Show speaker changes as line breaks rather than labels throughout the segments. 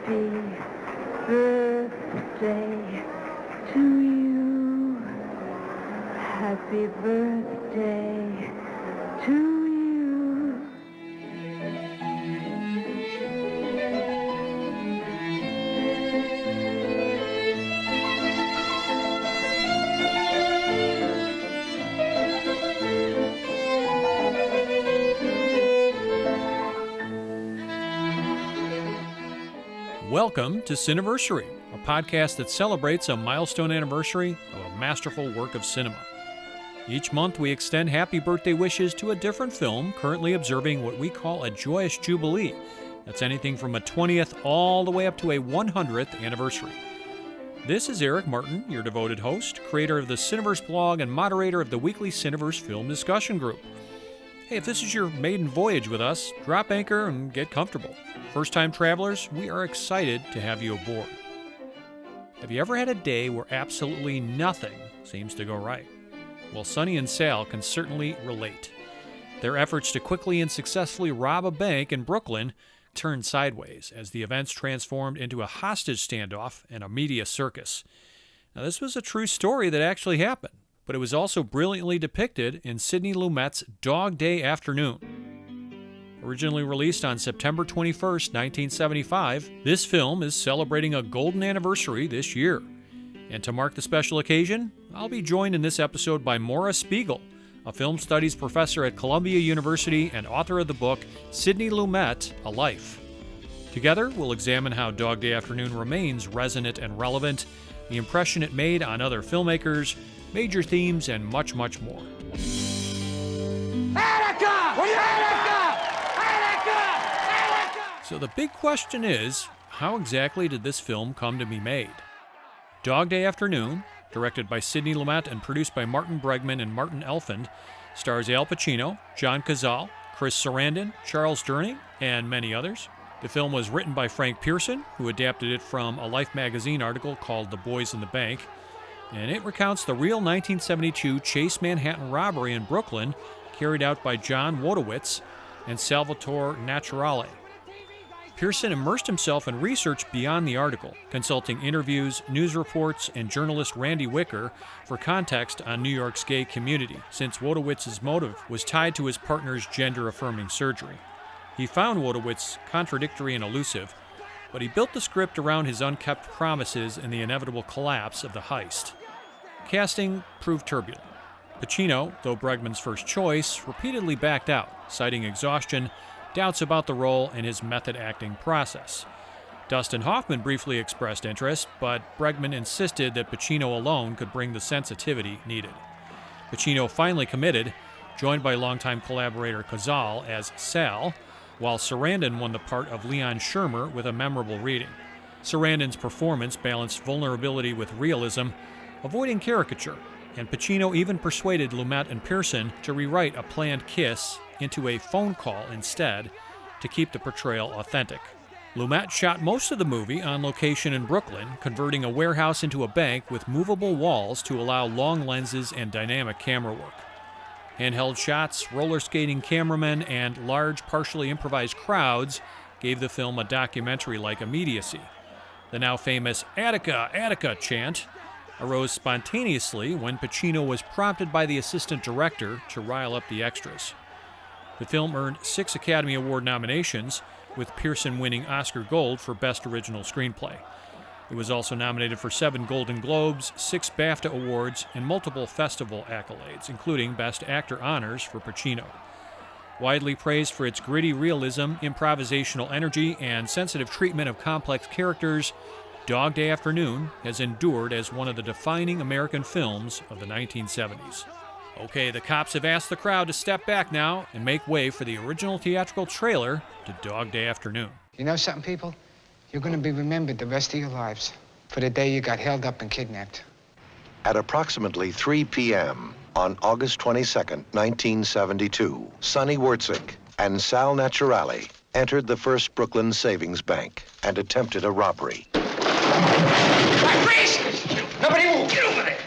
Happy birthday to you. Happy birthday to you.
Welcome to Cineversary, a podcast that celebrates a milestone anniversary of a masterful work of cinema. Each month we extend happy birthday wishes to a different film currently observing what we call a joyous jubilee. That's anything from a 20th all the way up to a 100th anniversary. This is Eric Martin, your devoted host, creator of the Cineverse blog and moderator of the weekly Cineverse film discussion group. Hey, if this is your maiden voyage with us, drop anchor and get comfortable. First-time travelers, we are excited to have you aboard. Have you ever had a day where absolutely nothing seems to go right? Well, Sonny and Sal can certainly relate. Their efforts to quickly and successfully rob a bank in Brooklyn turned sideways as the events transformed into a hostage standoff and a media circus. Now, this was a true story that actually happened, but it was also brilliantly depicted in Sidney Lumet's Dog Day Afternoon. Originally released on September 21st, 1975, this film is celebrating a golden anniversary this year. And to mark the special occasion, I'll be joined in this episode by Maura Spiegel, a film studies professor at Columbia University and author of the book Sidney Lumet, A Life. Together, we'll examine how Dog Day Afternoon remains resonant and relevant, the impression it made on other filmmakers, major themes, and much, much more. So the big question is, how exactly did this film come to be made? Dog Day Afternoon, directed by Sidney Lumet and produced by Martin Bregman and Martin Elfand, stars Al Pacino, John Cazale, Chris Sarandon, Charles Durning, and many others. The film was written by Frank Pearson, who adapted it from a Life magazine article called The Boys in the Bank, and it recounts the real 1972 Chase Manhattan robbery in Brooklyn carried out by John Wojtowicz and Salvatore Naturale. Pearson immersed himself in research beyond the article, consulting interviews, news reports, and journalist Randy Wicker for context on New York's gay community, since Wotowitz's motive was tied to his partner's gender-affirming surgery. He found Wojtowicz contradictory and elusive, but he built the script around his unkept promises and the inevitable collapse of the heist. Casting proved turbulent. Pacino, though Bregman's first choice, repeatedly backed out, citing exhaustion, doubts about the role, and his method acting process. Dustin Hoffman briefly expressed interest, but Bregman insisted that Pacino alone could bring the sensitivity needed. Pacino finally committed, joined by longtime collaborator Cazale as Sal, while Sarandon won the part of Leon Shermer with a memorable reading. Sarandon's performance balanced vulnerability with realism, avoiding caricature, and Pacino even persuaded Lumet and Pearson to rewrite a planned kiss into a phone call instead to keep the portrayal authentic. Lumet shot most of the movie on location in Brooklyn, converting a warehouse into a bank with movable walls to allow long lenses and dynamic camera work. Handheld shots, roller skating cameramen, and large, partially improvised crowds gave the film a documentary-like immediacy. The now famous "Attica, Attica" chant arose spontaneously when Pacino was prompted by the assistant director to rile up the extras. The film earned 6 Academy Award nominations, with Pearson winning Oscar Gold for Best Original Screenplay. It was also nominated for 7 Golden Globes, 6 BAFTA Awards, and multiple festival accolades, including Best Actor honors for Pacino. Widely praised for its gritty realism, improvisational energy, and sensitive treatment of complex characters, Dog Day Afternoon has endured as one of the defining American films of the 1970s. Okay, the cops have asked the crowd to step back now and make way for the original theatrical trailer to Dog Day Afternoon.
You know something, people? You're going to be remembered the rest of your lives for the day you got held up and kidnapped.
At approximately 3 p.m. on August 22nd, 1972, Sonny Wurtzig and Sal Naturale entered the First Brooklyn Savings Bank and attempted a robbery.
Freeze! Nobody move! Get over there!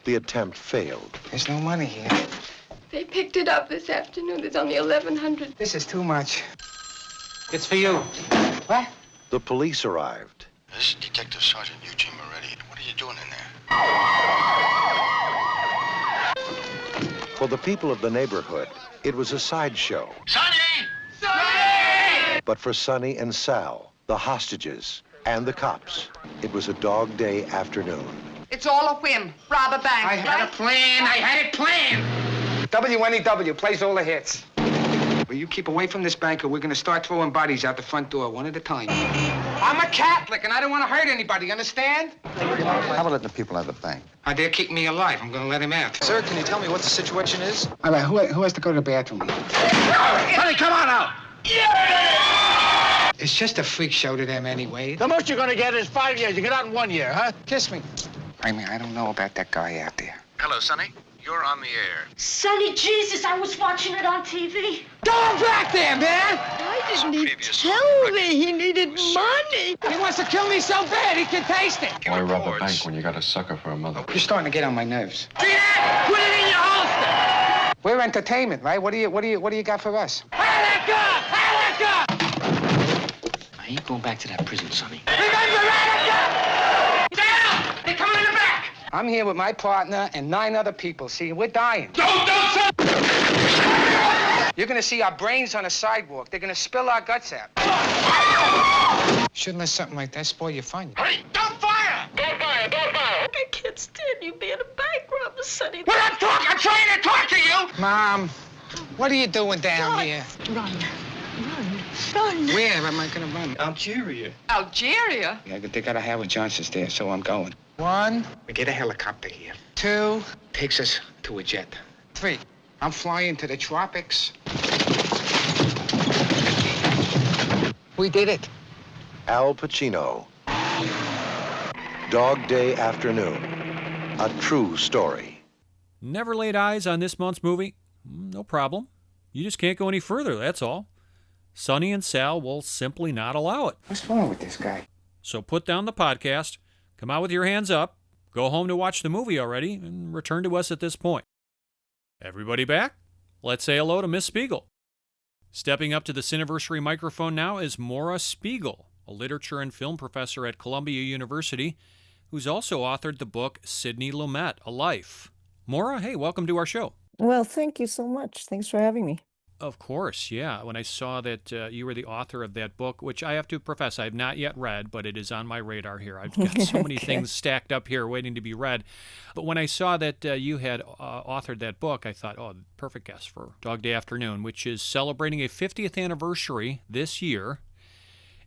The attempt failed.
There's no money here.
They picked it up this afternoon. There's only $1,100.
This is too much.
It's for you.
What?
The police arrived.
This is Detective Sergeant Eugene Moretti. What are you doing in there?
For the people of the neighborhood, it was a sideshow.
Sonny!
But for Sonny and Sal, the hostages, and the cops, it was a dog day afternoon.
It's all a whim. Rob a bank.
I had a plan. I had it planned. WNEW plays all the hits. Will you keep away from this bank or we're going to start throwing bodies out the front door one at a time. I'm a Catholic and I don't want to hurt anybody, understand?
How about letting the people out of the bank?
They're keeping me alive. I'm going to let him out.
Sir, can you tell me what the situation is?
All right, who has to go to the bathroom?
Sonny, come on out!
It's just a freak show to them anyway.
The most you're gonna get is 5 years. You get out in 1 year, huh?
Kiss me. I mean, I don't know about that guy out there.
Hello, Sonny. You're on the air.
Sonny, Jesus, I was watching it on TV.
Go back there, man!
Why didn't he tell me he needed money?
He wants to kill me so bad he can taste it.
Why rob a bank when you got a sucker for a mother?
You're starting to get on my nerves.
See that? Put it in your holster!
We're entertainment, right? What do you got for us?
I ain't going back to that prison, Sonny.
Remember, down! They're coming in the back! I'm here with my partner and 9 other people. See, we're dying.
Don't!
You're gonna see our brains on a sidewalk. They're gonna spill our guts out. Shouldn't let something like that spoil your fun.
Hey, don't fire! Don't fire!
I can't stand you being a bank robber, Sonny.
Well, I'm trying to talk to you!
Mom, what are you doing down here?
Run.
Where am I gonna run?
Algeria.
Algeria?
Yeah, they got a Howard Johnson's there, so I'm going. 1, we get a helicopter here. 2, takes us to a jet. 3, I'm flying to the tropics. We did it.
Al Pacino. Dog Day Afternoon. A true story.
Never laid eyes on this month's movie? No problem. You just can't go any further, that's all. Sonny and Sal will simply not allow it.
What's wrong with this guy?
So put down the podcast, come out with your hands up, go home to watch the movie already, and return to us at this point. Everybody back? Let's say hello to Miss Spiegel. Stepping up to the Cineversary microphone now is Maura Spiegel, a literature and film professor at Columbia University, who's also authored the book Sidney Lumet, A Life. Maura, hey, welcome to our show.
Well, thank you so much. Thanks for having me.
Of course, yeah. When I saw that you were the author of that book, which I have to profess I have not yet read, but it is on my radar here. I've got so many things stacked up here waiting to be read. But when I saw that you had authored that book, I thought, oh, perfect guest for Dog Day Afternoon, which is celebrating a 50th anniversary this year.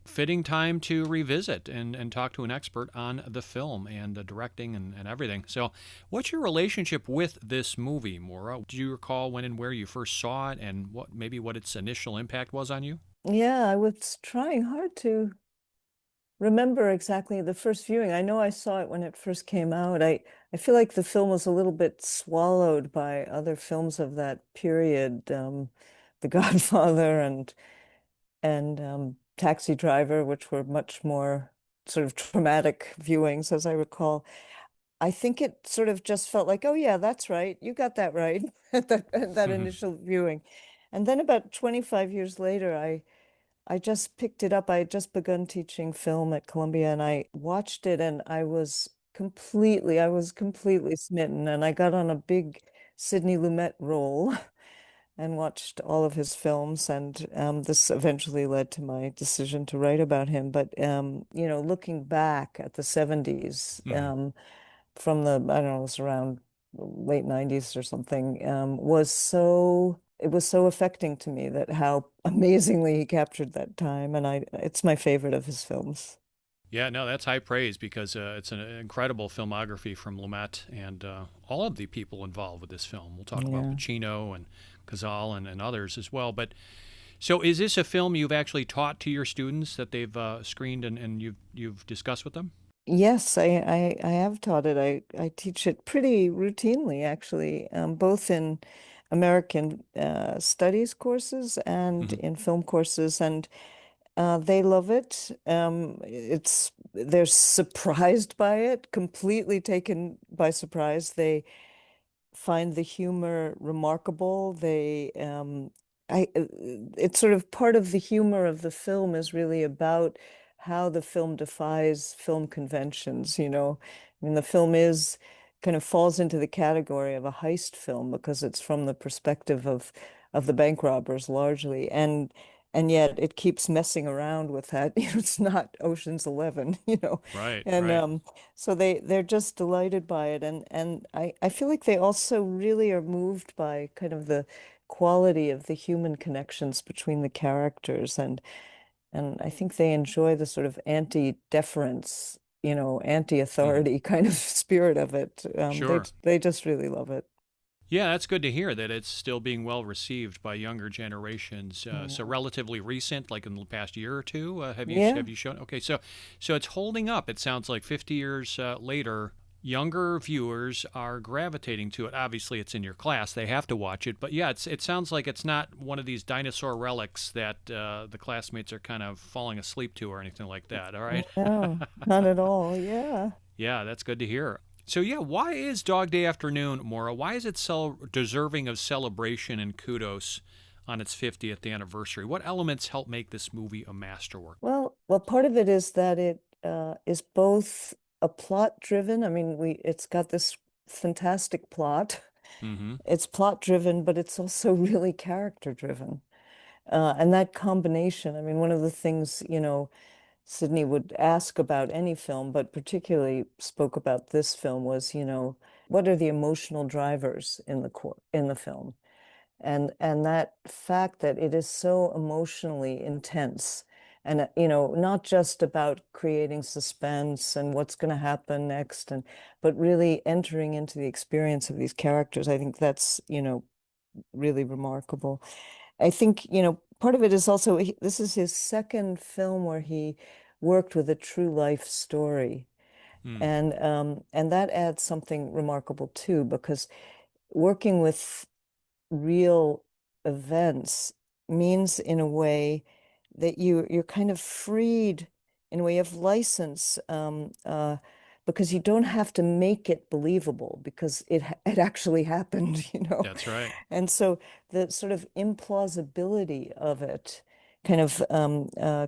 Fitting time to revisit and talk to an expert on the film and the directing and everything. So what's your relationship with this movie, Maura? Do you recall when and where you first saw it and what its initial impact was on you?
Yeah, I was trying hard to remember exactly the first viewing. I know I saw it when it first came out. I feel like the film was a little bit swallowed by other films of that period, The Godfather and Taxi Driver, which were much more sort of traumatic viewings, as I recall. I think it sort of just felt like, oh yeah, that's right. You got that right at that initial viewing. And then about 25 years later, I just picked it up. I had just begun teaching film at Columbia and I watched it and I was completely smitten. And I got on a big Sidney Lumet roll and watched all of his films. And this eventually led to my decision to write about him. But, looking back at the 70s, from the, I don't know, it was around late 90s or something, it was so affecting to me that how amazingly he captured that time. And it's my favorite of his films.
Yeah, no, that's high praise because it's an incredible filmography from Lumet and all of the people involved with this film. We'll talk about Pacino and Cazale and others as well. But so is this a film you've actually taught to your students that they've screened and you've discussed with them?
Yes, I have taught it. I teach it pretty routinely, actually, both in American studies courses and in film courses, and they love it. They're surprised by it, completely taken by surprise. They find the humor remarkable. It's sort of part of the humor of the film is really about how the film defies film conventions, you know. I mean, the film is kind of falls into the category of a heist film because it's from the perspective of the bank robbers largely, and yet it keeps messing around with that. You know, it's not Ocean's 11, you know.
Right,
And
right.
so they're just delighted by it, and I feel like they also really are moved by kind of the quality of the human connections between the characters, and I think they enjoy the sort of anti-deference, you know,
Hmm.
anti-authority kind of spirit of it.
Sure.
They just really love it.
Yeah, that's good to hear that it's still being well received by younger generations. So
Yeah.
relatively recent, like in the past year or two,
Yeah.
have you shown? Okay, so it's holding up. It sounds like 50 years later, younger viewers are gravitating to it. Obviously, it's in your class; they have to watch it. But yeah, it sounds like it's not one of these dinosaur relics that the classmates are kind of falling asleep to or anything like that. All right.
No, not at all. Yeah.
Yeah, that's good to hear. So yeah, why is Dog Day Afternoon, Maura? Why is it so deserving of celebration and kudos on its 50th anniversary? What elements help make this movie a masterwork?
Well, part of it is that it is both a plot driven. I mean, it's got this fantastic plot.
Mm-hmm.
It's plot driven, but it's also really character driven. And that combination, I mean, one of the things, you know, Sydney would ask about any film, but particularly spoke about this film was, you know, what are the emotional drivers in in the film? And that fact that it is so emotionally intense and you know, not just about creating suspense and what's going to happen next, and but really entering into the experience of these characters. I think that's, you know, really remarkable. I think, you know, part of it is also this is his second film where he worked with a true life story.
Mm.
And that adds something remarkable too, because working with real events means in a way that you're kind of freed in a way of license, because you don't have to make it believable because it actually happened, you know.
That's right.
And so the sort of implausibility of it kind of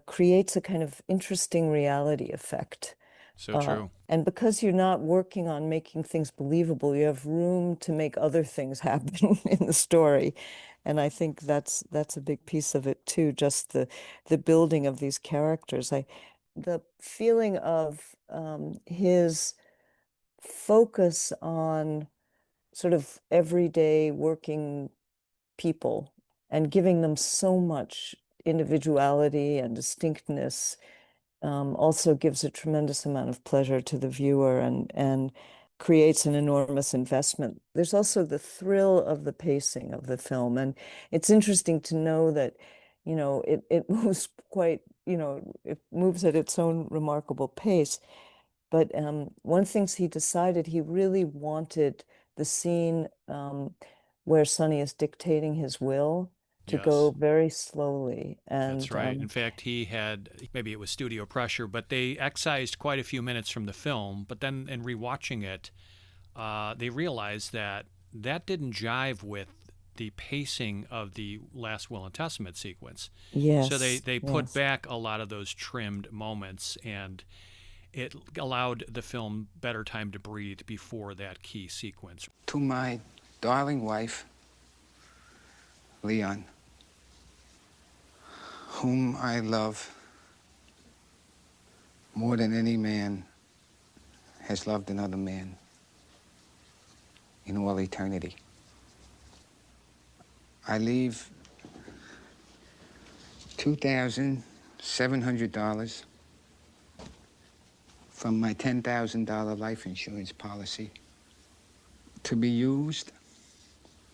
creates a kind of interesting reality effect.
So true.
And because you're not working on making things believable, you have room to make other things happen in the story. And I think that's a big piece of it too, just the building of these characters. The feeling of his focus on sort of everyday working people and giving them so much individuality and distinctness also gives a tremendous amount of pleasure to the viewer and creates an enormous investment. There's also the thrill of the pacing of the film, and it's interesting to know that, you know, it moves quite, you know, it moves at its own remarkable pace. But one thing he decided he really wanted the scene where Sonny is dictating his will to go
Yes.
very slowly.
That's
And
right. In fact, he had, maybe it was studio pressure, but they excised quite a few minutes from the film. But then in rewatching it, they realized that that didn't jive with the pacing of the last Will and Testament sequence. So
yes,
they put
yes.
back a lot of those trimmed moments, and it allowed the film better time to breathe before that key sequence.
To my darling wife, Leon, whom I love more than any man has loved another man in all eternity. I leave $2,700 from my $10,000 life insurance policy to be used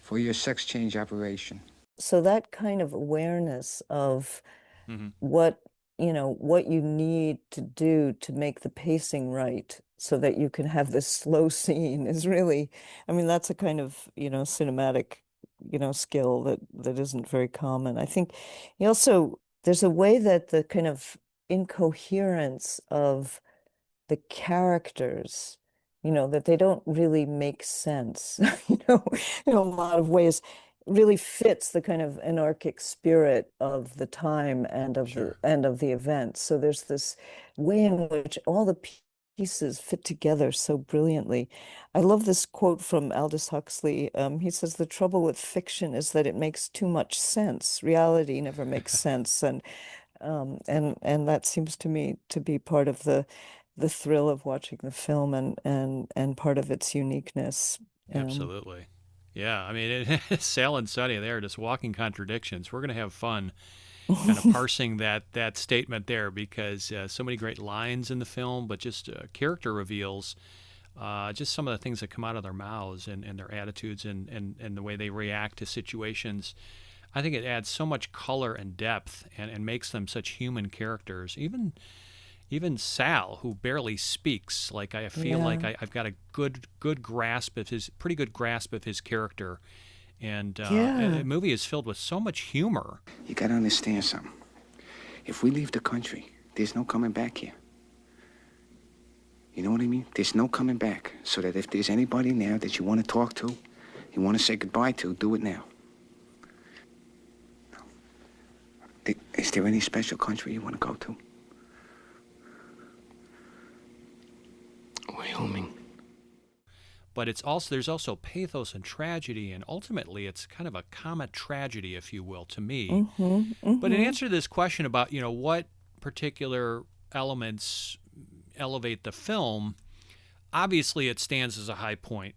for your sex change operation.
So that kind of awareness of
Mm-hmm.
what, you know, what you need to do to make the pacing right so that you can have this slow scene is really, I mean, that's a kind of, you know, cinematic, you know, skill that isn't very common. I think he also, there's a way that the kind of incoherence of the characters, you know, that they don't really make sense, you know, in a lot of ways. really fits the kind of anarchic spirit of the time and of
Sure.
the event. So there's this way in which all the pieces fit together so brilliantly. I love this quote from Aldous Huxley. He says, "The trouble with fiction is that it makes too much sense. Reality never makes sense." And that seems to me to be part of the thrill of watching the film and part of its uniqueness.
Absolutely. Yeah, I mean, Sal and Sonny, they're just walking contradictions. We're going to have fun kind of parsing that statement there because so many great lines in the film, but just character reveals, just some of the things that come out of their mouths and their attitudes and the way they react to situations. I think it adds so much color and depth and makes them such human characters. Even Sal, who barely speaks, like I feel like I've got a good grasp of his pretty good grasp of his character, and the movie is filled with so much humor.
You gotta understand something. If we leave the country, there's no coming back here. You know what I mean? There's no coming back. So that if there's anybody now that you want to talk to, you want to say goodbye to, do it now. Is there any special country you want to go to?
Wyoming.
But there's also pathos and tragedy, and ultimately it's kind of a comic tragedy, if you will, to me. But in answer to this question about what particular elements elevate the film, obviously it stands as a high point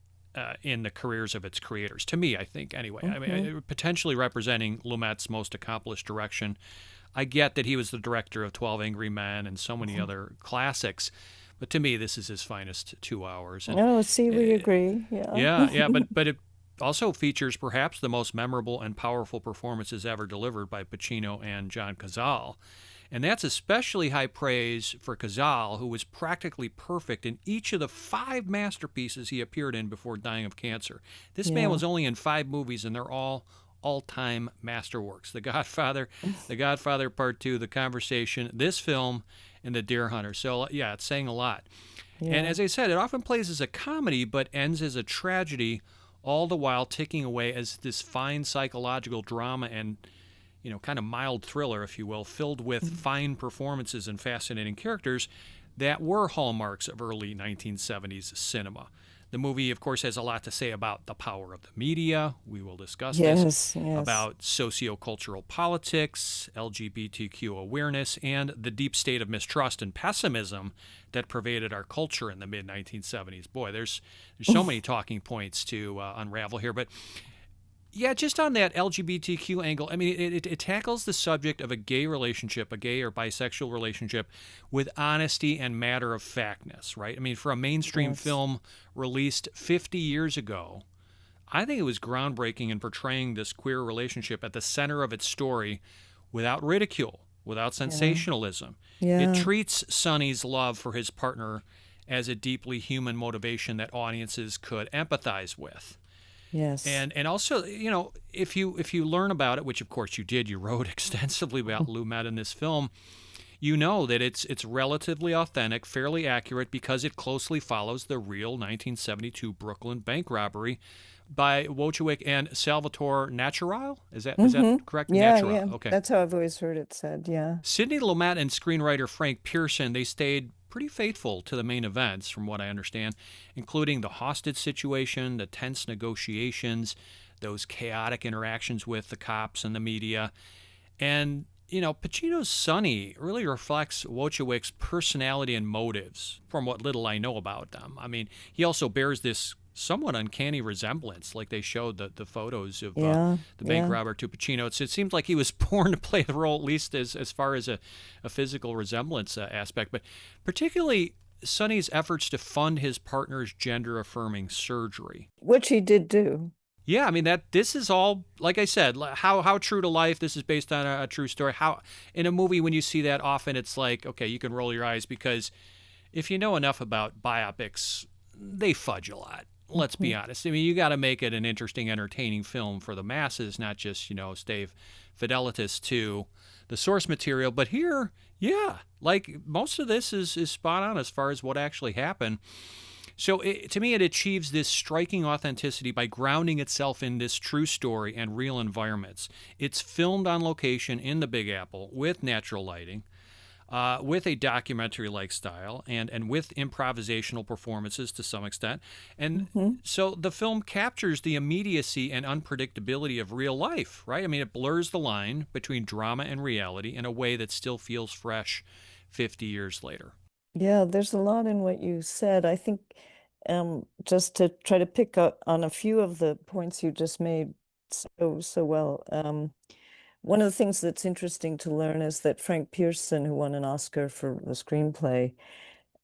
in the careers of its creators, to me, I think, anyway. I mean, potentially representing Lumet's most accomplished direction. I get that he was the director of 12 Angry Men and so many other classics, but to me, this is his finest 2 hours. And,
see, we agree.
Yeah, but it also features perhaps the most memorable and powerful performances ever delivered by Pacino and John Cazale. And that's especially high praise for Cazale, who was practically perfect in each of the 5 masterpieces he appeared in before dying of cancer. This man was only in 5 movies, and they're all-time masterworks. The Godfather Part 2, The Conversation, this film, and The Deer Hunter. So, yeah, it's saying a lot. Yeah. And as I said, it often plays as a comedy, but ends as a tragedy, all the while ticking away as this fine psychological drama and kind of mild thriller, if you will, filled with fine performances and fascinating characters that were hallmarks of early 1970s cinema. The movie, of course, has a lot to say about the power of the media. We will discuss this. About sociocultural politics, LGBTQ awareness, and the deep state of mistrust and pessimism that pervaded our culture in the mid-1970s. Boy, there's so many talking points to unravel here, but yeah, just on that LGBTQ angle, I mean, it tackles the subject of a gay relationship, a gay or bisexual relationship, with honesty and matter-of-factness, right? I mean, for a mainstream film released 50 years ago, I think it was groundbreaking in portraying this queer relationship at the center of its story without ridicule, without sensationalism. It treats Sonny's love for his partner as a deeply human motivation that audiences could empathize with.
Yes.
And also, if you learn about it, which of course you did, you wrote extensively about Lumet in this film, you know that it's relatively authentic, fairly accurate, because it closely follows the real 1972 Brooklyn bank robbery by Wojciech and Salvatore Natural. Is that correct?
Yeah,
Natural.
yeah.
Okay.
That's how I've always heard it said. Yeah.
Sidney Lumet and screenwriter Frank Pearson, they stayed pretty faithful to the main events, from what I understand, including the hostage situation, the tense negotiations, those chaotic interactions with the cops and the media. And, Pacino's Sonny really reflects Wojciech's personality and motives, from what little I know about them. I mean, he also bears this somewhat uncanny resemblance, like they showed the photos of the bank robber to Pacino. It seems like he was born to play the role, at least as far as a physical resemblance aspect. But particularly Sonny's efforts to fund his partner's gender-affirming surgery.
Which he did do.
Yeah, I mean, this is all, like I said, how true to life. This is based on a true story. How in a movie, when you see that, often it's like, okay, you can roll your eyes, because if you know enough about biopics, they fudge a lot. Let's be honest. I mean, you got to make it an interesting, entertaining film for the masses, not just, stay fidelitas to the source material. But here, yeah, like most of this is spot on as far as what actually happened. So to me, it achieves this striking authenticity by grounding itself in this true story and real environments. It's filmed on location in the Big Apple with natural lighting, with a documentary-like style, and with improvisational performances to some extent. And so the film captures the immediacy and unpredictability of real life, right? I mean, it blurs the line between drama and reality in a way that still feels fresh 50 years later.
Yeah, there's a lot in what you said. I think just to try to pick up on a few of the points you just made so well. One of the things that's interesting to learn is that Frank Pearson, who won an Oscar for the screenplay,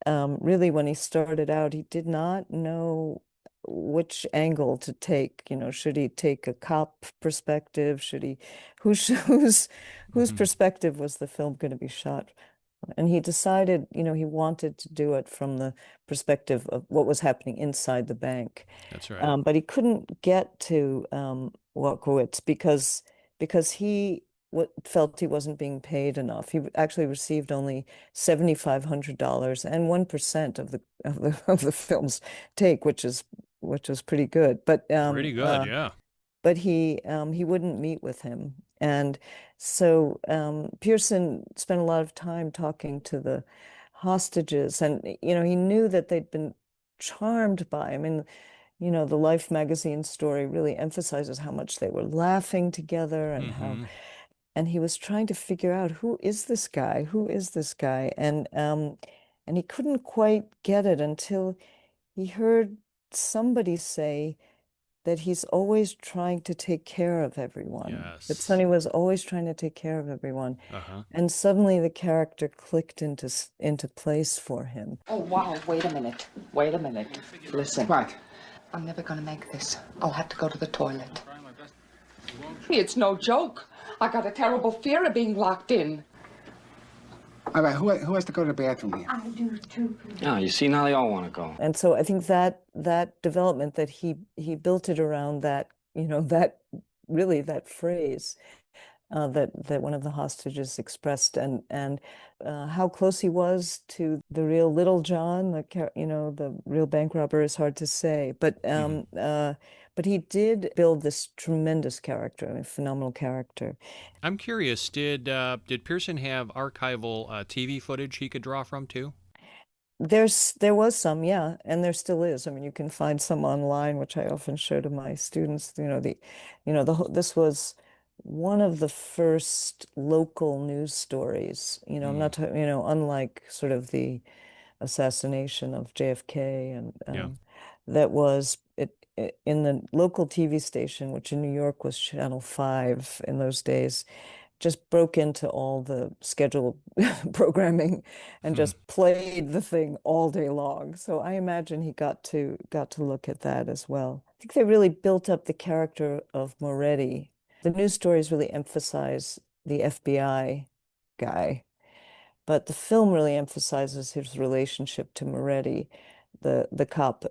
really when he started out, he did not know which angle to take. You know, should he take a cop perspective? Should he, whose perspective was the film going to be shot? And he decided, you know, he wanted to do it from the perspective of what was happening inside the bank.
That's right.
But he couldn't get to Walkowitz because he felt he wasn't being paid enough. He actually received only $7,500 and 1% of the film's take, which is pretty good. But
Pretty good, yeah.
But he wouldn't meet with him. And so Pearson spent a lot of time talking to the hostages, and you know, he knew that they'd been charmed by him. And you know, the Life magazine story really emphasizes how much they were laughing together and how, and he was trying to figure out, who is this guy? Who is this guy? And he couldn't quite get it until he heard somebody say that he's always trying to take care of everyone.
Yes.
That Sonny was always trying to take care of everyone. And suddenly the character clicked into place for him.
Oh, wow. Wait a minute. Wait a minute. Listen.
What?
I'm never gonna make this. I'll have to go to the toilet. It's no joke. I got a terrible fear of being locked in.
All right, who has to go to the bathroom here?
I do too.
Oh, you see, now they all want to go.
And so I think that development, that he built it around that, you know, that really that phrase that one of the hostages expressed, and how close he was to the real Little John, the real bank robber, is hard to say. But he did build this tremendous character, a phenomenal character.
I'm curious, did Pearson have archival TV footage he could draw from too?
There was some, yeah, and there still is. I mean, you can find some online, which I often show to my students. This was one of the first local news stories. You know, I'm not, unlike sort of the assassination of JFK, and that was in the local TV station, which in New York was Channel 5 in those days, just broke into all the scheduled programming and just played the thing all day long. So I imagine he got to look at that as well. I think they really built up the character of Moretti. The news stories really emphasize the FBI guy, but the film really emphasizes his relationship to Moretti, the cop.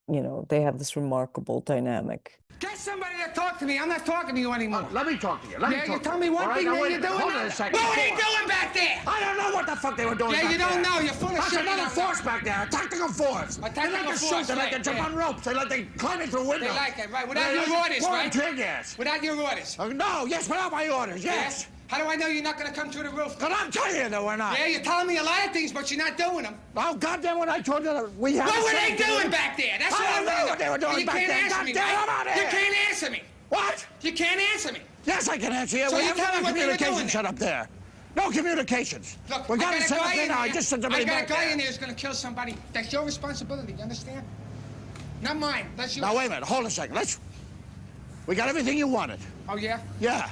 You know, they have this remarkable dynamic.
Get somebody to talk to me. I'm not talking to you anymore.
Let me talk to you.
You tell me one thing, then you're doing
Hold on a
another.
second.
What are they doing back there?
I don't know what the fuck they were doing
Yeah,
back
you don't
there.
know. You're full of
That's
shit.
another force back there, a tactical force.
A tactical
they like to
force,
shoot, they like to
right,
jump
yeah.
on ropes, they like to climb in through windows.
They like it, right? Without your orders, right?
Tear gas.
Without your orders.
No, yes, without my orders, yes.
How do I know you're not going to come through the roof?
But I'm telling you that we're not.
Yeah, you're telling me a lot of things, but you're not doing them.
Oh, goddamn, when I told you that we have
What were they doing back there? That's what
I
I'm
don't know what they were doing back there.
You can't answer me,
Goddamn,
right?
I'm out of
You
here.
can't answer me.
What?
You can't answer me.
Yes, I can answer you.
So
We
you
have
tell me
no
what they were doing
communication
then.
set up there. No communications.
Look,
we got
I
it
got a
set up
guy
there
in
now. I
there.
just sent somebody
I got
back
a guy
there.
in there who's going to kill somebody. That's your responsibility. You understand? Not mine. That's yours.
Now, wait a minute. Hold a second. We got everything you wanted.
Oh, yeah?
Yeah.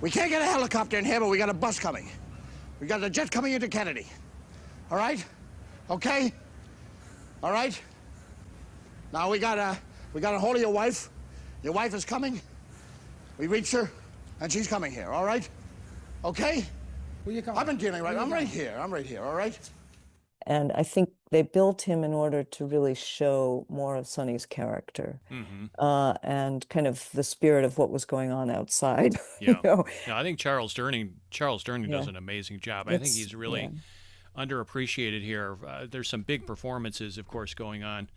We can't get a helicopter in here, but we got a bus coming. We got a jet coming into Kennedy. All right? Okay? All right? Now we got a hold of your wife. Your wife is coming. We reached her, and she's coming here. All right? Okay?
Where you coming?
I've been dealing right. I'm right here. I'm right here. All right?
And I think they built him in order to really show more of Sonny's character, and kind of the spirit of what was going on outside.
Yeah.
You know?
No, I think Charles Durning does an amazing job. I think he's really underappreciated here. There's some big performances, of course, going on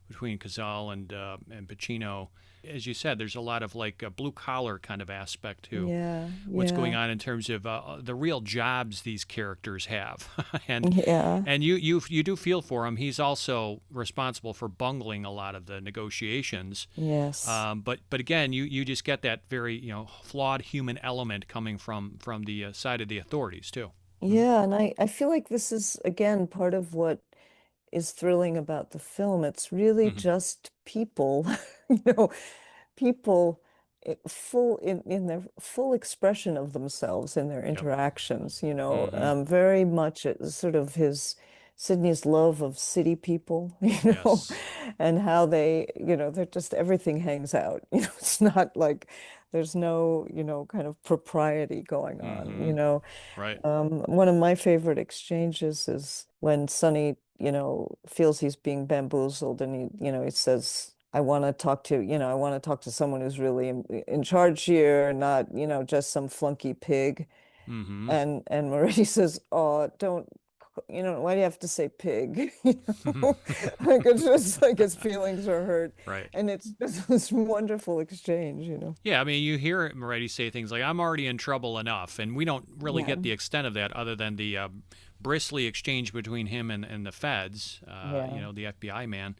between Cazale and Pacino. As you said, there's a lot of like a blue collar kind of aspect to what's going on in terms of the real jobs these characters have, and you do feel for him. He's also responsible for bungling a lot of the negotiations.
Yes.
But again, you just get that very flawed human element coming from the side of the authorities too.
Yeah, and I feel like this is again part of what is thrilling about the film. It's really just people, people full in their full expression of themselves in their interactions, very much sort of Sidney's love of city people, and how they, they're just everything hangs out. It's not like there's no, kind of propriety going on,
Right.
One of my favorite exchanges is when Sonny, feels he's being bamboozled and he says, I want to talk to, I want to talk to someone who's really in charge here, not, just some flunky pig. And Moretti says, oh, don't, why do you have to say pig? Like it's just like his feelings are hurt.
Right.
And it's just this wonderful exchange,
Yeah, I mean, you hear Moretti say things like, I'm already in trouble enough. And we don't really get the extent of that other than the bristly exchange between him and the feds, the FBI man.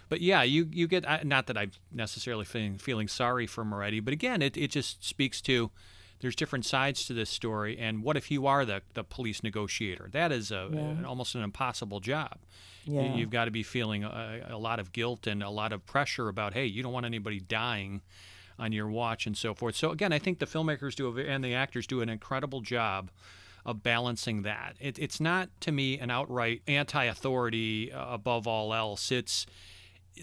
But yeah, you get, not that I'm necessarily feeling sorry for Moretti, but again, it just speaks to there's different sides to this story. And what if you are the police negotiator? That is almost an impossible job.
Yeah.
You've got to be feeling a lot of guilt and a lot of pressure about, hey, you don't want anybody dying on your watch and so forth. So again, I think the filmmakers and the actors do an incredible job of balancing that. It's not, to me, an outright anti-authority above all else.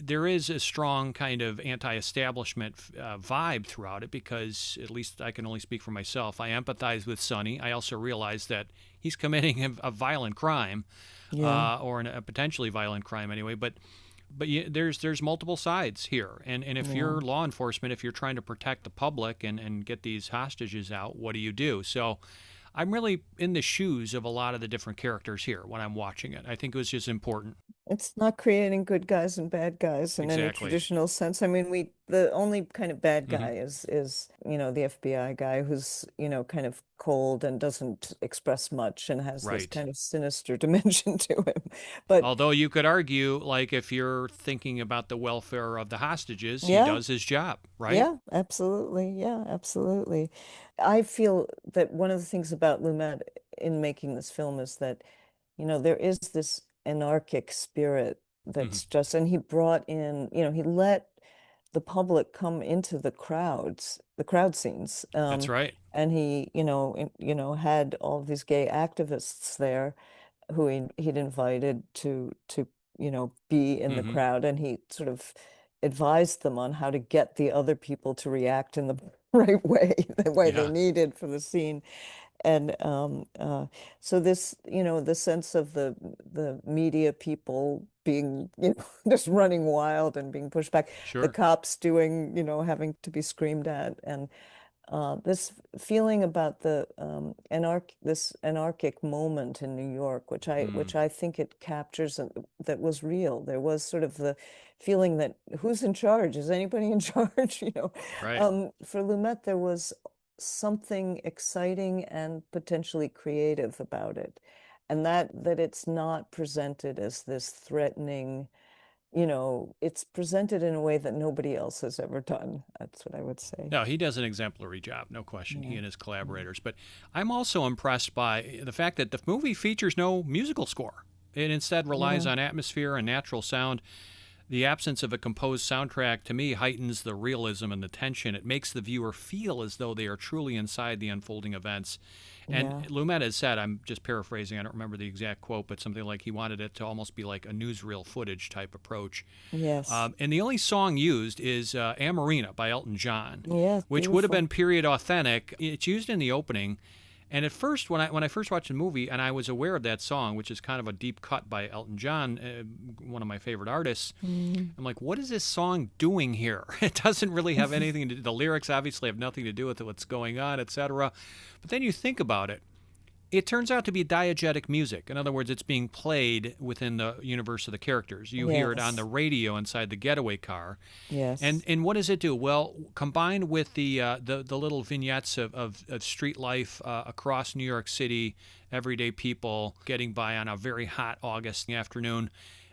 There is a strong kind of anti-establishment vibe throughout it because, at least I can only speak for myself, I empathize with Sonny. I also realize that he's committing a violent crime, or a potentially violent crime anyway. But there's multiple sides here. And if you're law enforcement, if you're trying to protect the public and get these hostages out, what do you do? So I'm really in the shoes of a lot of the different characters here when I'm watching it. I think it was just important.
It's not creating good guys and bad guys in any traditional sense. I mean, the only kind of bad guy is the FBI guy who's, kind of cold and doesn't express much and has this kind of sinister dimension to him. But
although you could argue, like, if you're thinking about the welfare of the hostages, he does his job, right?
Yeah, absolutely. Yeah, absolutely. I feel that one of the things about Lumet in making this film is that, there is this anarchic spirit that's just, and he brought in, he let the public come into the crowd scenes.
That's right.
And he, had all these gay activists there who he'd invited to be in the crowd, and he sort of advised them on how to get the other people to react in the right way, the way they needed for the scene. And so this, the sense of the media people being, just running wild and being pushed back, the cops doing, having to be screamed at, and this feeling about the this anarchic moment in New York, which I think it captures, that was real. There was sort of the feeling that who's in charge? Is anybody in charge?
Right.
For Lumet, there was something exciting and potentially creative about it, and that it's not presented as this threatening, it's presented in a way that nobody else has ever done. That's what I would say.
No, he does an exemplary job, no question, he and his collaborators. But I'm also impressed by the fact that the movie features no musical score. It instead relies on atmosphere and natural sound. The absence of a composed soundtrack, to me, heightens the realism and the tension. It makes the viewer feel as though they are truly inside the unfolding events. And Lumet has said, I'm just paraphrasing, I don't remember the exact quote, but something like he wanted it to almost be like a newsreel footage type approach.
Yes.
And the only song used is Amarina by Elton John, which
beautiful.
would have been period authentic. It's used in the opening. And at first, when I first watched the movie, and I was aware of that song, which is kind of a deep cut by Elton John, one of my favorite artists, I'm like, what is this song doing here? It doesn't really have anything to do. The lyrics obviously have nothing to do with what's going on, etc. But then you think about it. It turns out to be diegetic music. In other words, it's being played within the universe of the characters. You hear it on the
Yes.
radio inside the getaway car. And
Yes.
and what does it do? Well, combined with the little vignettes of street life across New York City, everyday people getting by on a very hot August afternoon,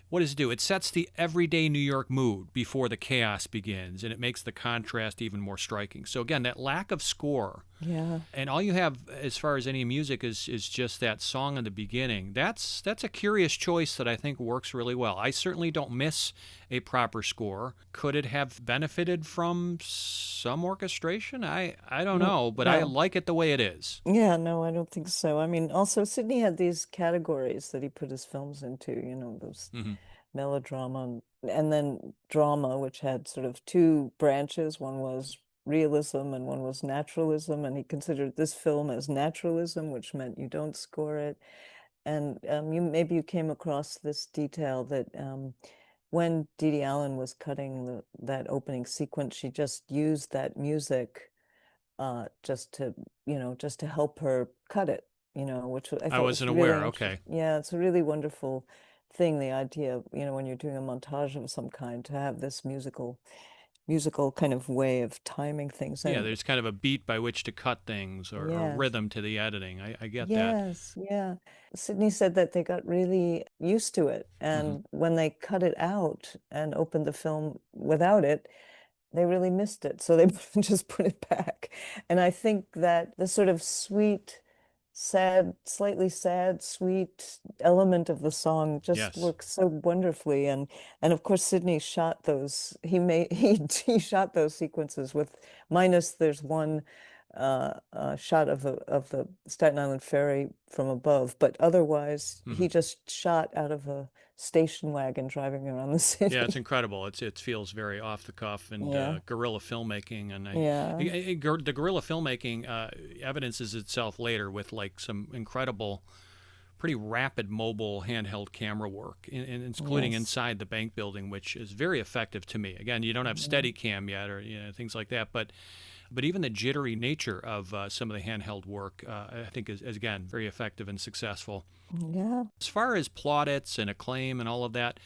what does it do? It sets the everyday New York mood before the chaos begins, and it makes the contrast even more striking. So again, that lack of score,
Yeah.
and all you have as far as any music is just that song in the beginning. That's a curious choice that I think works really well. I certainly don't miss a proper score. Could it have benefited from some orchestration? I don't know, but I
No.
like it the way it is.
Yeah, no, I don't think so. I mean, also Sidney had these categories that he put his films into, those
Hmm.
melodrama and then drama, which had sort of two branches. One was realism and one was naturalism, and he considered this film as naturalism, which meant you don't score it. And maybe you came across this detail that when Dee Dee Allen was cutting that opening sequence, she just used that music just to, just to help her cut it, which I
I
thought was
wasn't
really
aware.
interesting.
Okay.
Yeah, it's a really wonderful thing, the idea, when you're doing a montage of some kind, to have this musical kind of way of timing things.
Yeah,
And
there's kind of a beat by which to cut things or
yes,
rhythm to the editing. I get that.
yes, yeah. Sydney said that they got really used to it,
Hmm.
and when they cut it out and opened the film without it, they really missed it, so they just put it back. And I think that the sort of sweet, sad, slightly sad, sweet element of the song just
Yes.
works so wonderfully. And of course, Sidney shot those. He shot those sequences with minus. There's one shot of the Staten Island ferry from above, but otherwise
Hmm.
he just shot out of a station wagon driving around the
Yeah, it's
city.
incredible. It feels very off the cuff and
Yeah.
guerrilla filmmaking, and
Yeah.
the guerrilla filmmaking evidences itself later with like some incredible, pretty rapid mobile handheld camera work, including
Yes.
inside the bank building, which is very effective to me. Again, you don't have
Mhm.
Steadicam yet, or things like that, but even the jittery nature of some of the handheld work, I think is again very effective and successful.
Yeah.
As far as plaudits and acclaim and all of that,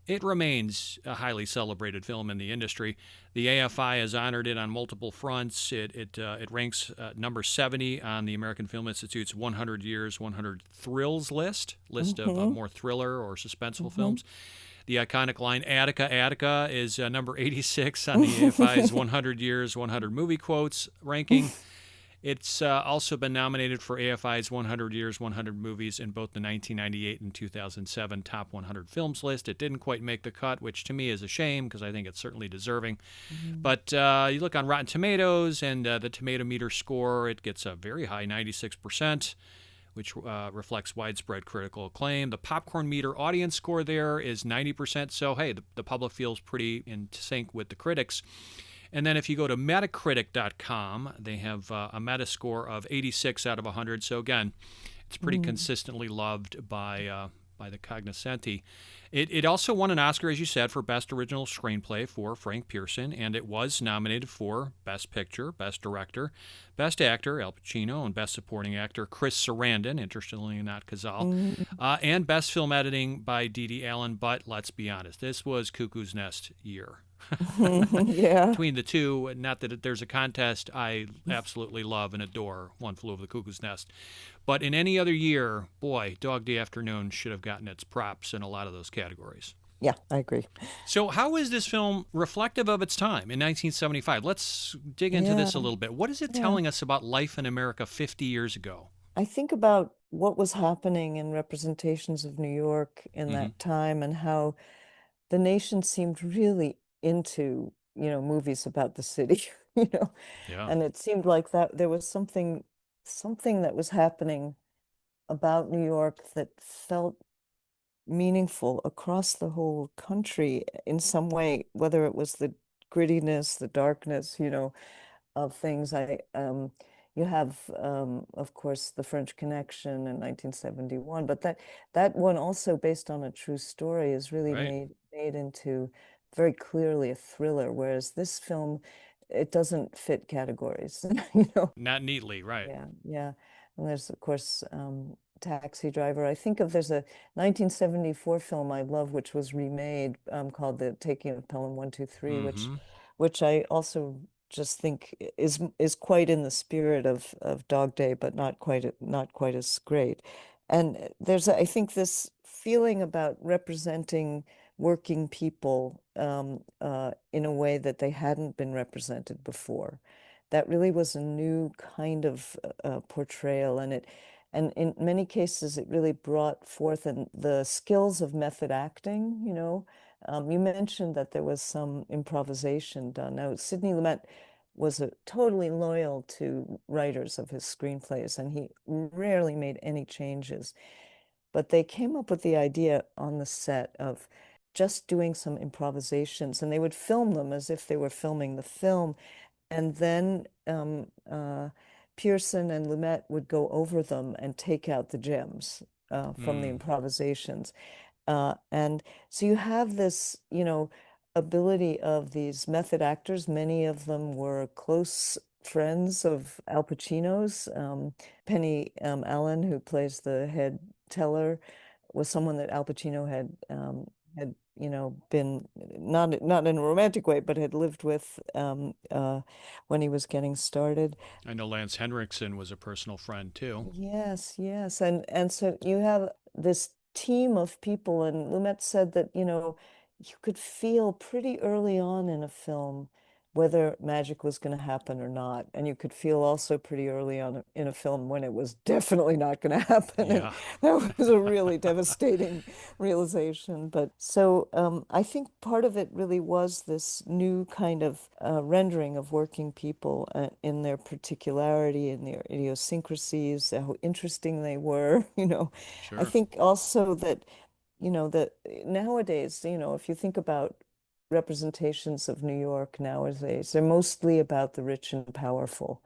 it remains a highly celebrated film in the industry. The AFI has honored it on multiple fronts. It ranks number 70 on the American Film Institute's 100 Years, 100 Thrills list of
Hmm.
more thriller or suspenseful
Hmm.
films. The iconic line "Attica, Attica" is number 86 on the AFI's 100 Years, 100 Movie Quotes ranking. It's also been nominated for AFI's 100 Years, 100 Movies in both the 1998 and 2007 Top 100 Films list. It didn't quite make the cut, which to me is a shame because I think it's certainly deserving. But you look on Rotten Tomatoes and the Tomato Meter score, it gets a very high 96%, which reflects widespread critical acclaim. The Popcorn Meter audience score there is 90%, so hey, the public feels pretty in sync with the critics. And then if you go to Metacritic.com, they have a Metascore of 86 out of 100. So again, it's pretty consistently loved by the cognoscenti. It also won an Oscar, as you said, for Best Original Screenplay for Frank Pearson, and it was nominated for Best Picture, Best Director, Best Actor, Al Pacino, and Best Supporting Actor, Chris Sarandon, interestingly not Cazale, and Best Film Editing by Dee Dee Allen. But let's be honest, this was Cuckoo's Nest year.
Yeah.
Between the two, not that there's a contest, I absolutely love and adore One Flew Over the Cuckoo's Nest. But in any other year, boy, Dog Day Afternoon should have gotten its props in a lot of those categories.
Yeah, I agree.
So, how is this film reflective of its time in 1975? Let's dig into this a
Yeah.
little bit. What is it
Yeah.
telling us about life in America 50 years ago?
I think about what was happening in representations of New York in
Hmm.
that time and how the nation seemed really into, movies about the city, you know,
Yeah,
and it seemed like that there was something that was happening about New York that felt meaningful across the whole country in some way, whether it was the grittiness, the darkness, of things. You have, of course, The French Connection in 1971, but that one also based on a true story is really
right.
made into very clearly a thriller, whereas this film, it doesn't fit categories, you know.
Not neatly, right.
Yeah, yeah. And there's, of course, Taxi Driver. I think of there's a 1974 film I love, which was remade, called The Taking of Pelham 123, which I also just think is quite in the spirit of Dog Day, but not quite as great. And there's, I think, this feeling about representing working people in a way that they hadn't been represented before. That really was a new kind of portrayal, and in many cases, it really brought forth the skills of method acting, you know. You mentioned that there was some improvisation done. Now, Sidney Lumet was totally loyal to writers of his screenplays, and he rarely made any changes. But they came up with the idea on the set of just doing some improvisations, and they would film them as if they were filming the film. And then Pearson and Lumet would go over them and take out the gems from the improvisations. And so you have this, you know, ability of these method actors. Many of them were close friends of Al Pacino's. Penny Allen, who plays the head teller, was someone that Al Pacino had you know, been not in a romantic way, but had lived with when he was getting started.
I know Lance Henriksen was a personal friend too.
Yes, yes. And so you have this team of people, and Lumet said that, you know, you could feel pretty early on in a film whether magic was going to happen or not. And you could feel also pretty early on in a film when it was definitely not going to happen. And
Yeah.
that was a really devastating realization. But so I think part of it really was this new kind of rendering of working people in their particularity, in their idiosyncrasies, how interesting they were, you know. I
Sure.
think also that, you know, that nowadays, you know, if you think about representations of New York nowadays, they're mostly about the rich and powerful.